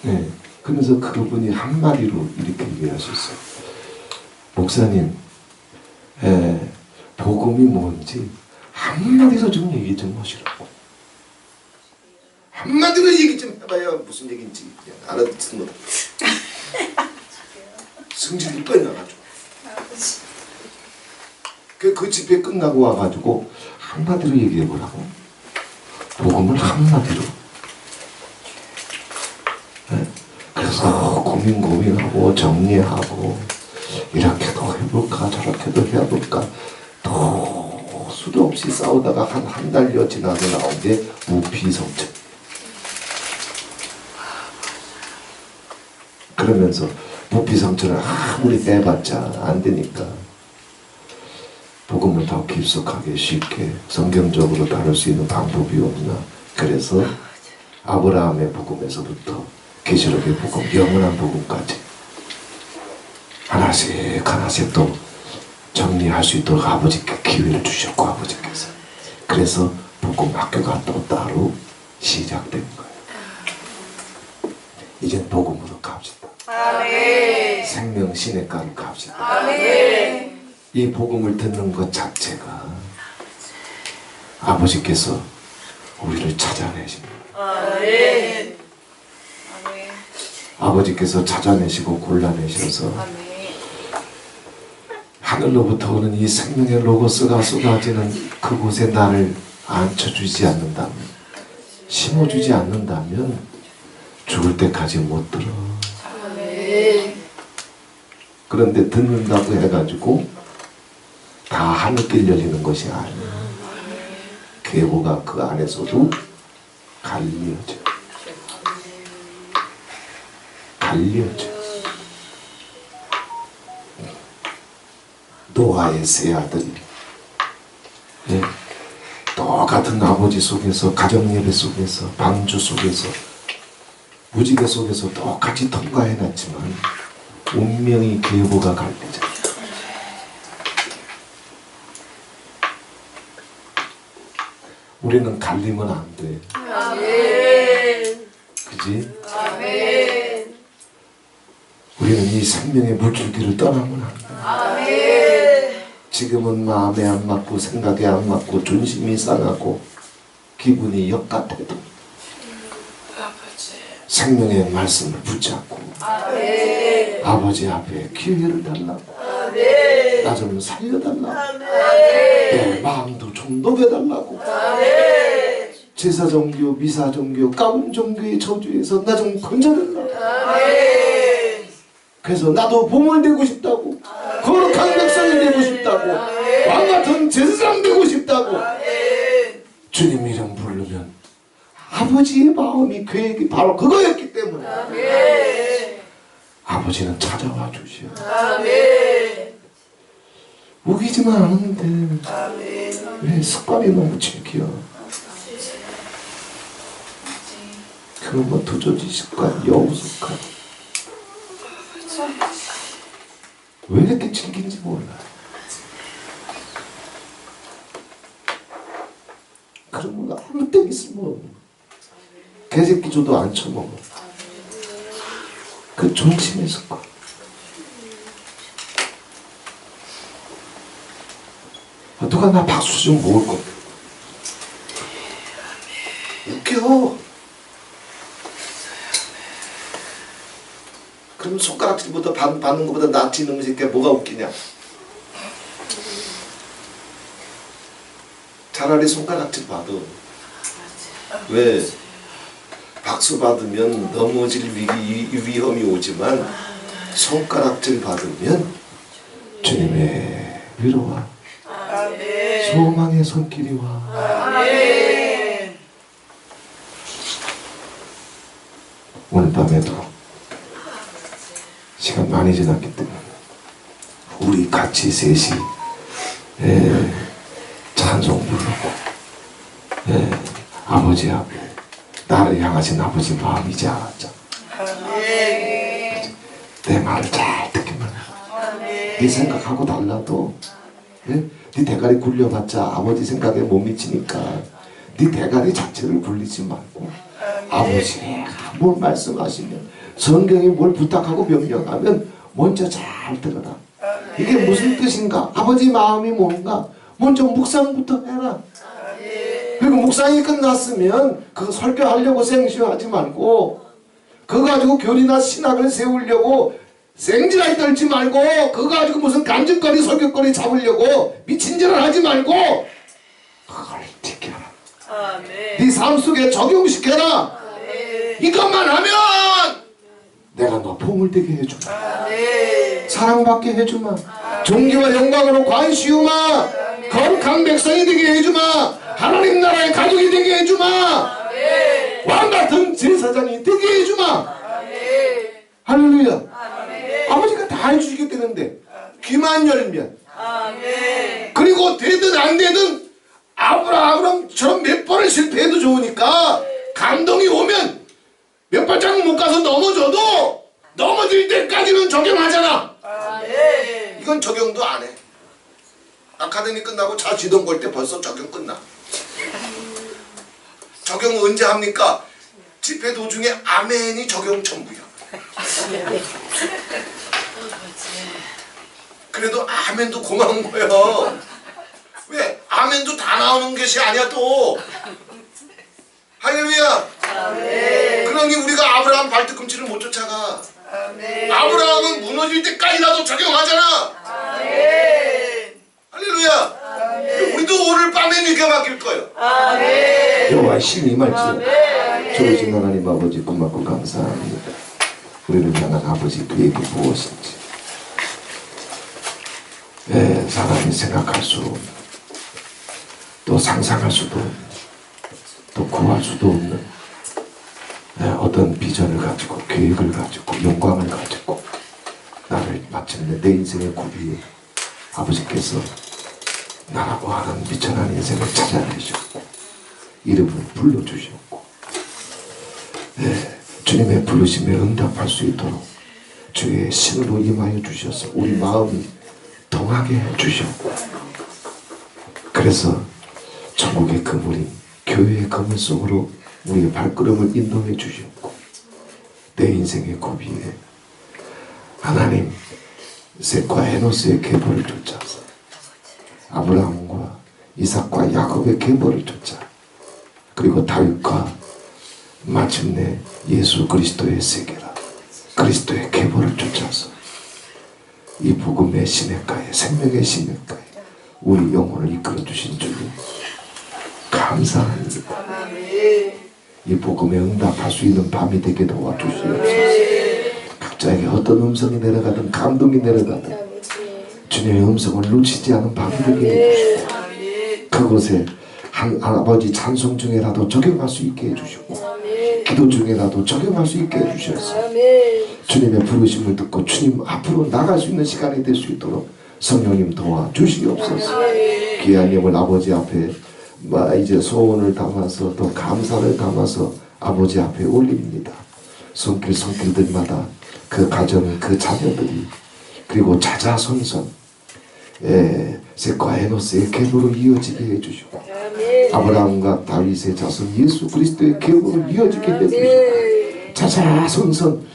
[SPEAKER 2] 네, 그러면서 그분이 한마디로 이렇게 얘기하셨어요. 목사님, 복음이 뭔지 한마디로 좀 얘기 좀 하시라고. 한마디로 얘기 좀 해봐야 무슨 얘기인지 그냥 알아듣는 거. 성질이 뻔나가지고 그 집회 끝나고 와가지고 한마디로 얘기해보라고. 복음을 한마디로. 네? 그래서 고민하고 정리하고 이렇게도 해볼까 저렇게도 해볼까 또 수도 없이 싸우다가 한 달여 지나서 나온 게 무비성천. 그러면서 무비성천을 아무리 빼봤자 안 되니까 복음을 더 깊숙하게 쉽게 성경적으로 다룰 수 있는 방법이 없나. 그래서 아브라함의 복음에서부터 계시록의 복음, 영원한 복음까지 하나씩 또 정리할 수 있도록 아버지께 기회를 주셨고, 아버지께서. 그래서 복음 학교가 또 따로 시작된 거예요. 이젠 복음으로 갑시다.
[SPEAKER 3] 아멘.
[SPEAKER 2] 생명 시냇가로 갑시다.
[SPEAKER 3] 아멘.
[SPEAKER 2] 이 복음을 듣는 것 자체가 아버지께서 우리를 찾아내십니다.
[SPEAKER 3] 아멘. 아멘.
[SPEAKER 2] 아버지께서 찾아내시고 골라내셔서
[SPEAKER 3] 아멘.
[SPEAKER 2] 하늘로부터 오는 이 생명의 로고스가 쏟아지는 그곳에 나를 앉혀주지 않는다면, 심어주지 않는다면 죽을 때까지 못 들어.
[SPEAKER 3] 아멘.
[SPEAKER 2] 그런데 듣는다고 해가지고 다 하늘길 열리는 것이 아니야. 계보가 그 안에서도 갈려져. 노아의 세 아들이, 네, 똑같은 아버지 속에서, 가정예배 속에서, 방주 속에서, 무지개 속에서 똑같이 통과해놨지만 운명이 계보가 갈리잖아. 우리는 갈리면 안 돼.
[SPEAKER 3] 아멘.
[SPEAKER 2] 그지?
[SPEAKER 3] 아멘.
[SPEAKER 2] 우리는 이 생명의 물줄기를 떠나면 안 돼.
[SPEAKER 3] 아멘.
[SPEAKER 2] 지금은 마음에 안 맞고 생각에 안 맞고 존심이 상하고 기분이 역같아도 생명의 말씀을 붙잡고
[SPEAKER 3] 아멘.
[SPEAKER 2] 아버지 앞에 기회를 달라고,
[SPEAKER 3] 아멘.
[SPEAKER 2] 나 좀 살려달라고,
[SPEAKER 3] 아멘.
[SPEAKER 2] 내 마음도 좀 녹여달라고,
[SPEAKER 3] 아멘.
[SPEAKER 2] 제사종교, 미사종교, 가문종교의 저주에서 나 좀 건져달라고.
[SPEAKER 3] 아멘.
[SPEAKER 2] 그래서 나도 보물 되고 싶다고, 거룩한 백성이 되고 싶다고, 왕같은 제사장 되고 싶다고. 주님 이름 부르면 아버지의 마음이 계획이 바로 그거였기 때문에 아버지는 찾아와 주시오. 우기지만 않은데 왜 습관이 너무 지겨. 그런 뭐 두저지 습관, 여우 습관, 왜 이렇게 즐긴지 몰라. 그런 거 아무 때 있으면 개새끼 줘도 안 쳐먹어. 그 존심의 습관. 누가 나 박수 좀 먹을 건데. 웃겨. 그럼 손가락질보다 받는 것보다 낫지, 이놈의 새끼야. 뭐가 웃기냐. 차라리 손가락질 받아. 왜? 박수 받으면 넘어질 위험이 오지만 손가락질 받으면 주님의 위로와 소망의 손길이 와. 오늘 밤에도 시간 많이 지났기 때문에 우리 같이 셋이 찬송 부르고 아버지 앞에 나를 향하신 아버지 마음이지 않았죠. 내 말을 잘 듣기만 하고 네 생각하고 달라도 네 대가리 굴려봤자 아버지 생각에 못 미치니까 네 대가리 자체를 굴리지 말고 아버지가 뭘 말씀하시면 성경이 뭘 부탁하고 명령하면 먼저 잘 들어라. 이게 무슨 뜻인가? 아버지 마음이 뭔가? 먼저 묵상부터 해라. 그리고 묵상이 끝났으면 그거 설교하려고 생시하지 말고 그거 가지고 교리나 신학을 세우려고 생지라이 떨지 말고 그거 가지고 무슨 간증거리 설교거리 잡으려고 미친짓을 하지 말고 그걸 지켜라. 네 삶 속에 적용시켜라. 이것만 하면 내가 너 폼을 되게 해주마. 사랑받게 해주마. 존귀와 영광으로 관시우마. 거룩한 백성이 되게 해주마. 하나님 나라의 가족이 되게 해주마. 왕같은 제사장이 되게 해주마. 할렐루야. 아버지가 다 해주시게 되는데 귀만 열면 그리고 되든 안 되든 아브라함처럼 몇 번을 실패해도 좋으니까 감동이 오면 몇 발자국 못 가서 넘어져도 넘어질 때까지는 적용하잖아. 이건 적용도 안 해. 아카데미 끝나고 차 지동 걸 때 벌써 적용 끝나. 적용 언제 합니까? 집회 도중에 아멘이 적용 전부야. 그래도 아멘도 고마운 거예요. 왜? 아멘도 다 나오는 것이 아니야 또. 할렐루야. 그러니 우리가 아브라함 발뒤꿈치를 못 쫓아가. 아브라함은 무너질 때까지라도 적용하잖아. 할렐루야. 우리도 오늘 밤에 믿게 맡길 거예요. 여호와의 신이 말씀. 주신 하나님 아버지 고맙고 감사합니다. 우리를 향한 아버지 계획이 무엇인지 사람이 생각할 수 없는 또 상상할 수도 없는 또 구할 수도 없는 어떤 비전을 가지고 계획을 가지고 영광을 가지고 나를 마침내 내 인생의 고비에 아버지께서 나라고 하는 미천한 인생을 찾아내셨고 이름을 불러주셨고 주님의 부르심에 응답할 수 있도록 주의 신으로 임하여 주셔서 우리 마음이 동하게 해주셨고 그래서 천국의 그물인 교회의 그물 속으로 우리의 발걸음을 인도해 주셨고 내 인생의 고비에 하나님 셋과 에노스의 계보를 쫓아서 아브라함과 이삭과 야곱의 계보를 쫓아 그리고 다윗과 마침내 예수 그리스도의 세계라 그리스도의 계보를 쫓아서 이 복음의 시냇가에 생명의 시냇가에 우리 영혼을 이끌어 주신 주님 감사합니다. 이 복음에 응답할 수 있는 밤이 되게 도와주시옵소서. 각자에게 어떤 음성이 내려가든 감동이 내려가든 주님의 음성을 놓치지 않은 밤이 되게 해주시고 그곳에 아버지 찬송 중에라도 적용할 수 있게 해주시고 기도 중에라도 적용할 수 있게 해주셔서 주님의 부르심을 듣고 주님 앞으로 나갈 수 있는 시간이 될 수 있도록 성령님 도와주시옵소서. 귀한 영을 아버지 앞에 이제 소원을 담아서 또 감사를 담아서 아버지 앞에 올립니다. 손길들마다 그 가정 그 자녀들이 그리고 자자손손 셋과 에노스의 계보로 이어지게 해주시고 아브라함과 다윗의 자손 예수 그리스도의 계보로 이어지게 해주시고 자자손손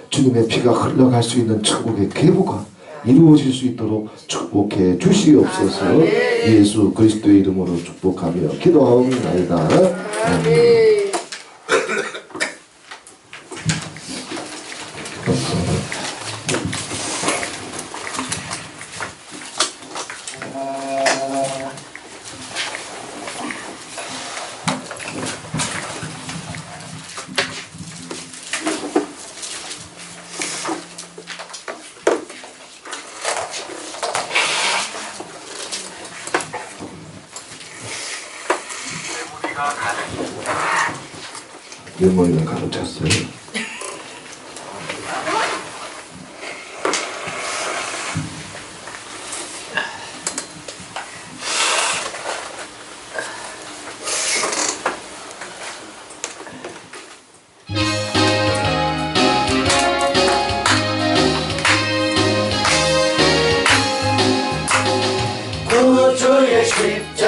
[SPEAKER 2] 주님의 피가 흘러갈 수 있는 천국의 계보가 이루어질 수 있도록 축복해 주시옵소서. 예수 그리스도의 이름으로 축복하며 기도하옵나이다. 아멘. 메모리가 가득 찼어요.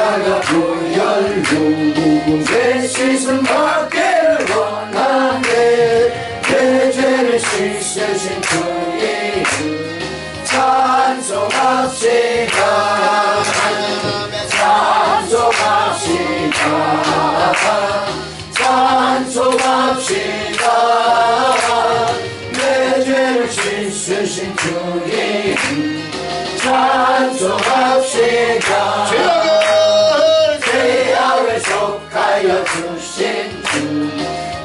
[SPEAKER 2] 십자가 보혈로 내 씻음 받기를 원하네 내 죄를 씻으신 그 이름 찬송합시다 찬송합시다 찬송합시다 내 죄를 씻으신 그 이름 찬송합시다 죄악을 속하여 주신 주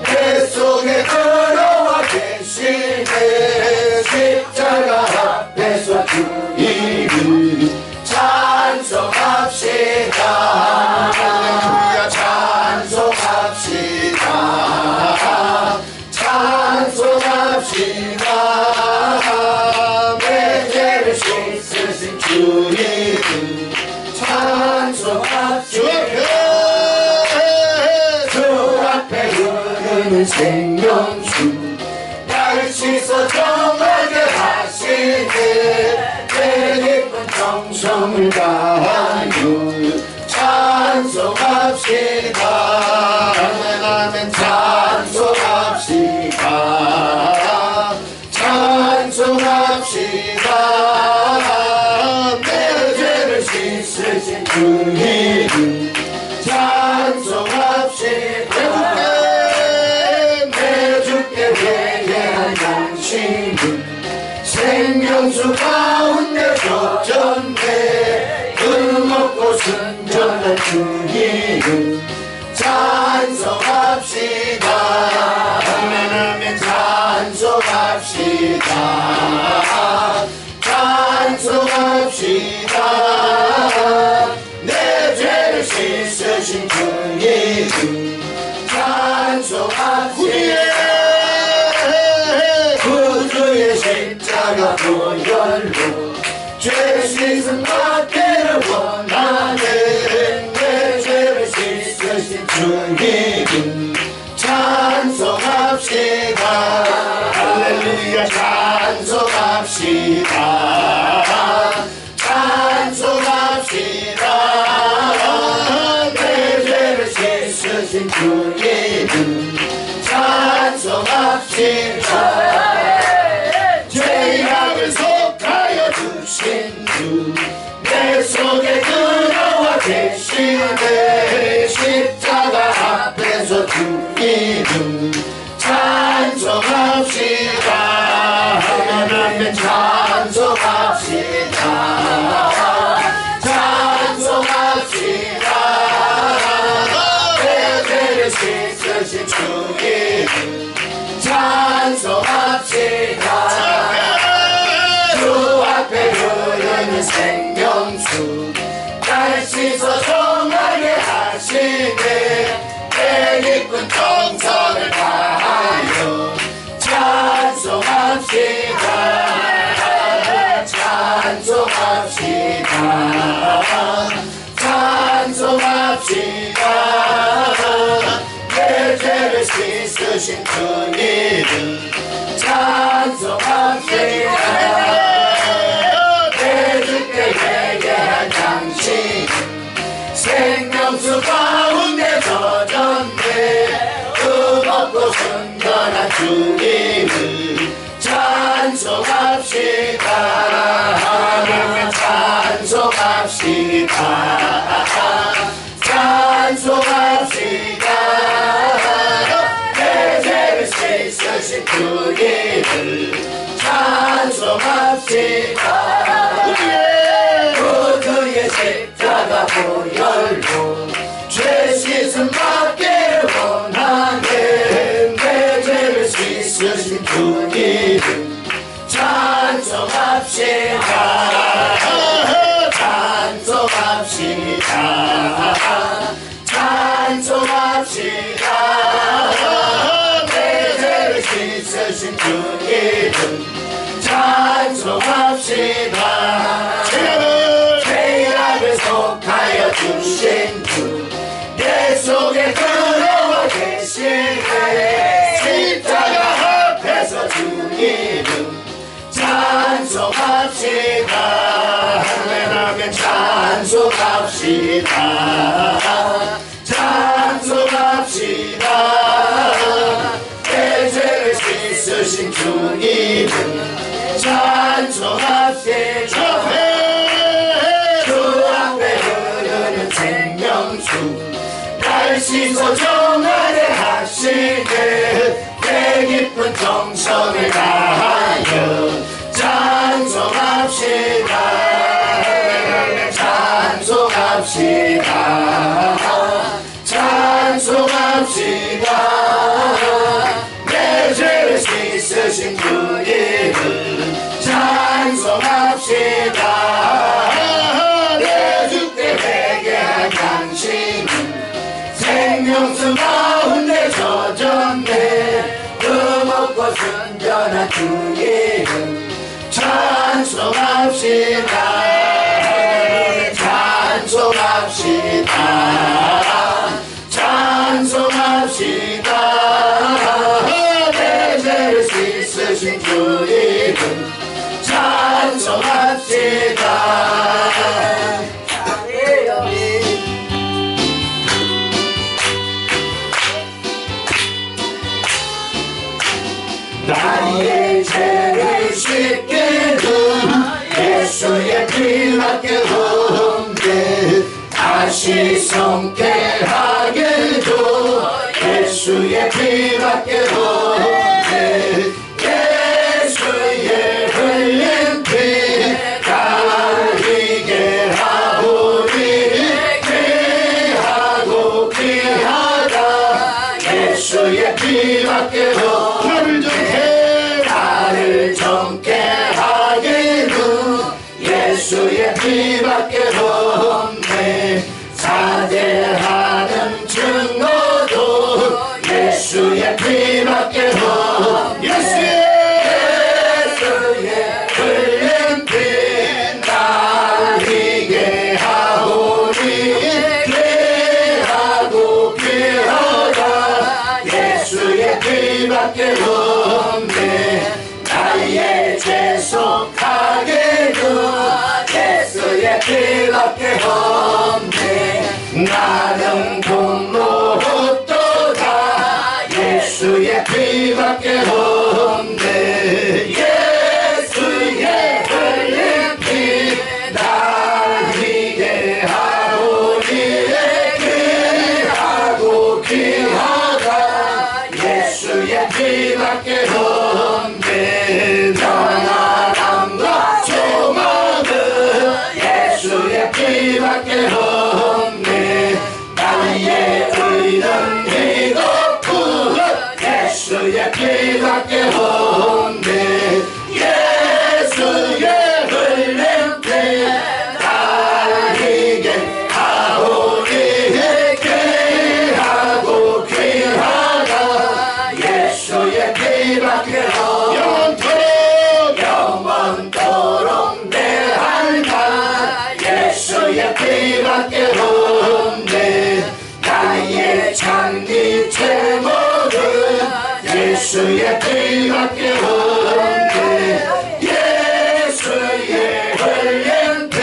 [SPEAKER 2] 내 속에 들어와 계시네 십자가 앞에서 주 이름 찬송합시다 찬송합시다 찬송합시다 내 죄를 씻으신 주 이름 찬송합시다 주 앞에 흐르는 생명수 나를 씻어 정하게 하시네 내 깊은 정성을 다하여 찬송합시다 아멘 찬송합시다 찬송합시다 내 죄를 씻으신 주 이름 찬송합시다 내 주께 회개한 당신은 생명수 가운데 젖었네 그 먹고 순전한 주 이름 찬송합시다 아멘 아멘 찬송합시다 찬송합시다 내 죄를 씻으신 주 이름 찬송합시다 구주의 십자가 보혈로 죄 씻음 받기를 원하네 내 죄를 씻으신 주 이름 찬송합시다 할렐루야 찬송합시다 찬송합시다 내 죄를 씻으신 주 이름 찬송합시다 죄악을 속하여 주신 주 내 속에 들어와 계시네 십자가 앞에서 주 이름 찬송합시다 하나님 찬송합시다 찬송합시다 내 죄를 씻으신 주 이름 찬송합시다 주 앞에 흐르는 생명수 날 씻어 정하게 하시네 내 깊은 정성을 다하여 찬송합시다 찬송합시다 찬송합시다 내 죄를 씻으신 그 이름 찬송합시다 내 주께 회개한 당신 생명수 가운데 젖었네 그 먹고 순전한 주 이름 찬송합시다 하나님 찬송합시다 찬송합시다 내 죄를 씻으신 주 이름 찬송합시다 그의 십자가 보혈로 죄 씻음 받기를 원하네 내 죄를 씻으신 주 이름 찬송합시다 찬송합시다 찬송합시다 내 죄를 씻으신 주 이름 찬송합시다 죄악을 속하여 주신 주 내 속에 들어와 계시네 십자가 앞에서 주 찬송합시다 찬송합시다 내 죄를 씻으신 주님을 찬송합시다 주 앞에 흐르는 생명수 날 씻어 정하게 하시네 내 깊은 정성을 다하여 찬송합시다 찬송합시다 찬송합시다 내 죄를 씻으신 주님을 찬송합시다 내 주께 회개한 양심은 생명수 가운데 젖었네 그 먹고 순전한 주님을 찬송합시다 찬송합시다 찬송합시다 내 죄를 씻으신 주님을 찬송합시다 나의 죄를 씻게 준 예수의 피밖에 없네 다시 성쾌하게 줘 예수의 피밖에 없네 예수의 흘린 피 달리게 하오니 귀하고 귀하다 예수의 피밖에 없네 나를 정케 하기는 예수의 피밖에 없네 사죄하는 증거도 예수의 피밖에 없네 예수의 흘린 피 날리게 하오니 귀하고 귀하다 예수의 피밖에 없네 나의 죄속하게도 예수의 피밖에 없네 나는 공로도다 예수의 피밖에 없네 예수의 흘린 피 날리게 하오니 귀하고 귀하다 예수의 피밖에 없네 전하람과 소망은 예수의 피밖에 없네 나의 의는 이높은 예수의 피밖에 없네 예수의 흘린 피 달리게 하오니 귀하고 귀하다 예수의 피밖에 없네 영원토록 내 할망 예수의 피밖에 없네 나의 장미 제목은 예수의 피밖에 없네 예수의 흘린 피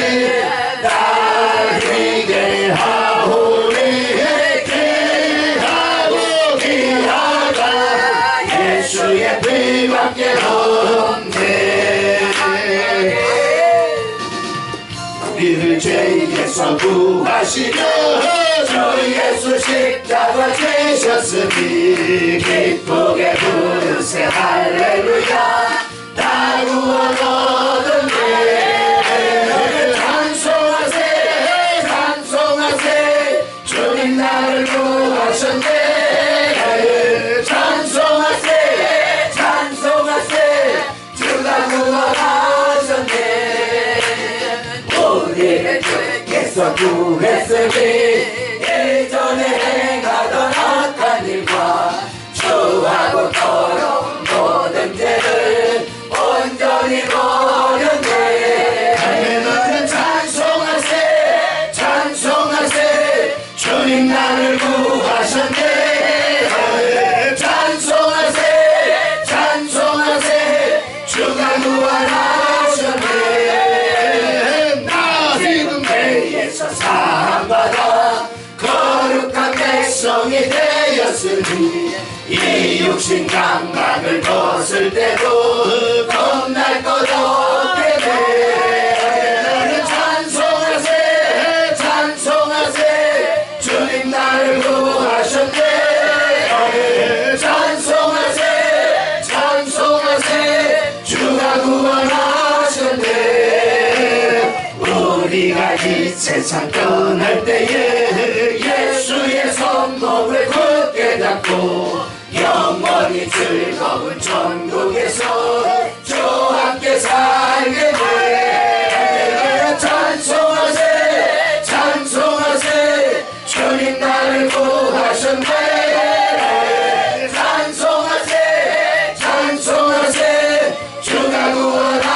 [SPEAKER 2] 날리게 하오니 귀하고 귀하다 예수의 피밖에 없네 우리를 죄에서 구하시며 주 예수 십자가 지셨으니 기쁘게 부르세 할렐루야 나 구원 얻었네 찬송하세 찬송하세 주님 나를 구하셨네 찬송하세 찬송하세 주가 구원하셨네 우리를 주께서 구했으니 예전에 행하던 악한 일과 주하고 더러운 모든 죄를 온전히 버렸네 하늘은 찬송하세 찬송하세 주님 나를 구하셨네 찬송하세 찬송하세 주가 구원하셨네 나 지금 배에서 사함받아
[SPEAKER 5] 주셨으니 이 육신 장막을 벗을 때도 겁날 것 없게 돼. 찬송하세 찬송하세 주님 나를 구하셨네. 찬송하세 찬송하세 주가 구원하셨네. 우리가 이 세상 떠날 때에 예수의 손목을 굳게 잡고 영원히 즐거운 천국에서 주와 함께 살게 돼. 찬송하세 찬송하세 주님 나를 구하셨네. 찬송하세 찬송하세 주가 구원하셨네.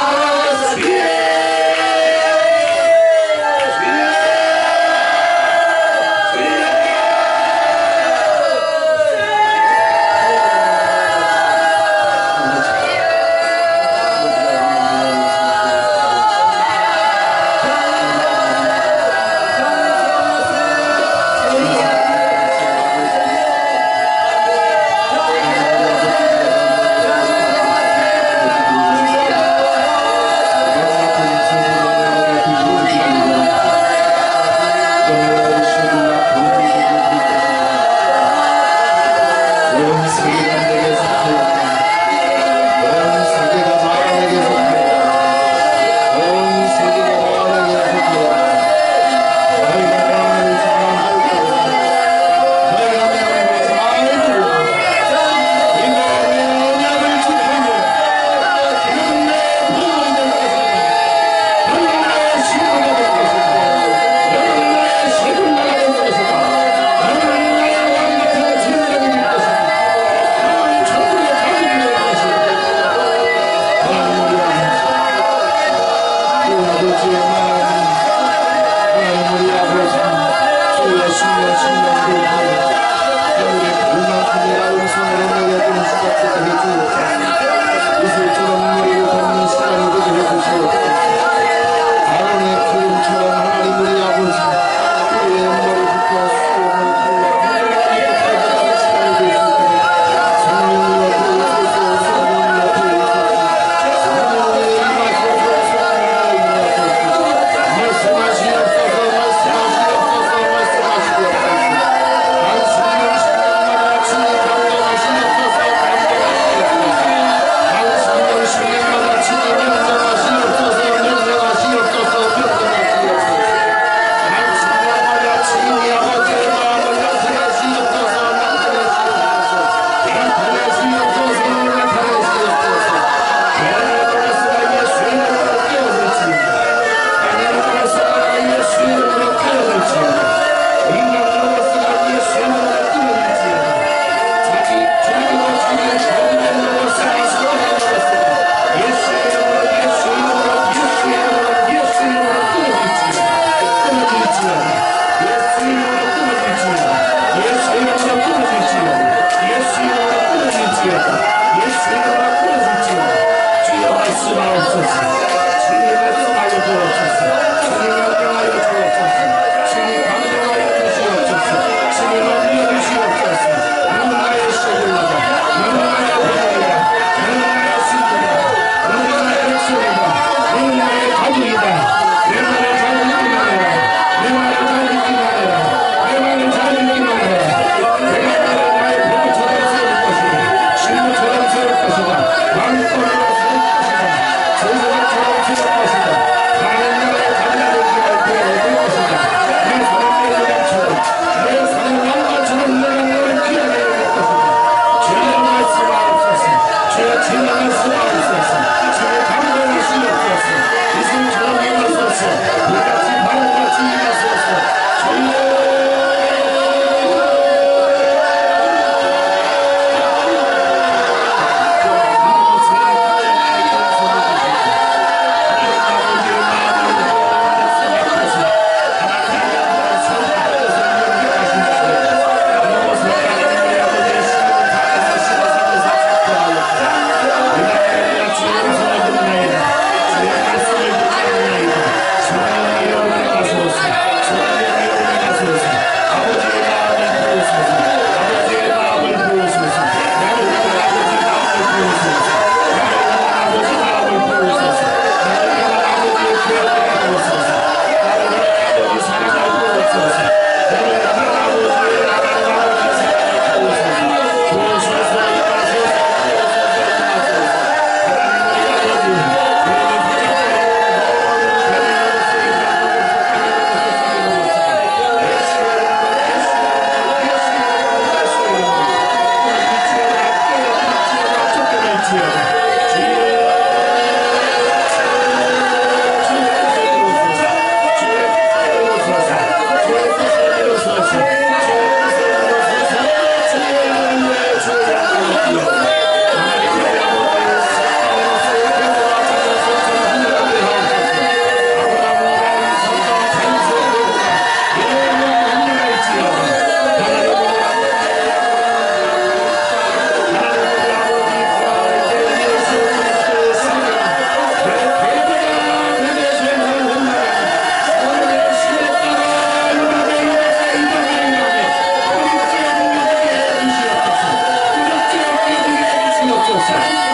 [SPEAKER 5] 찬송하세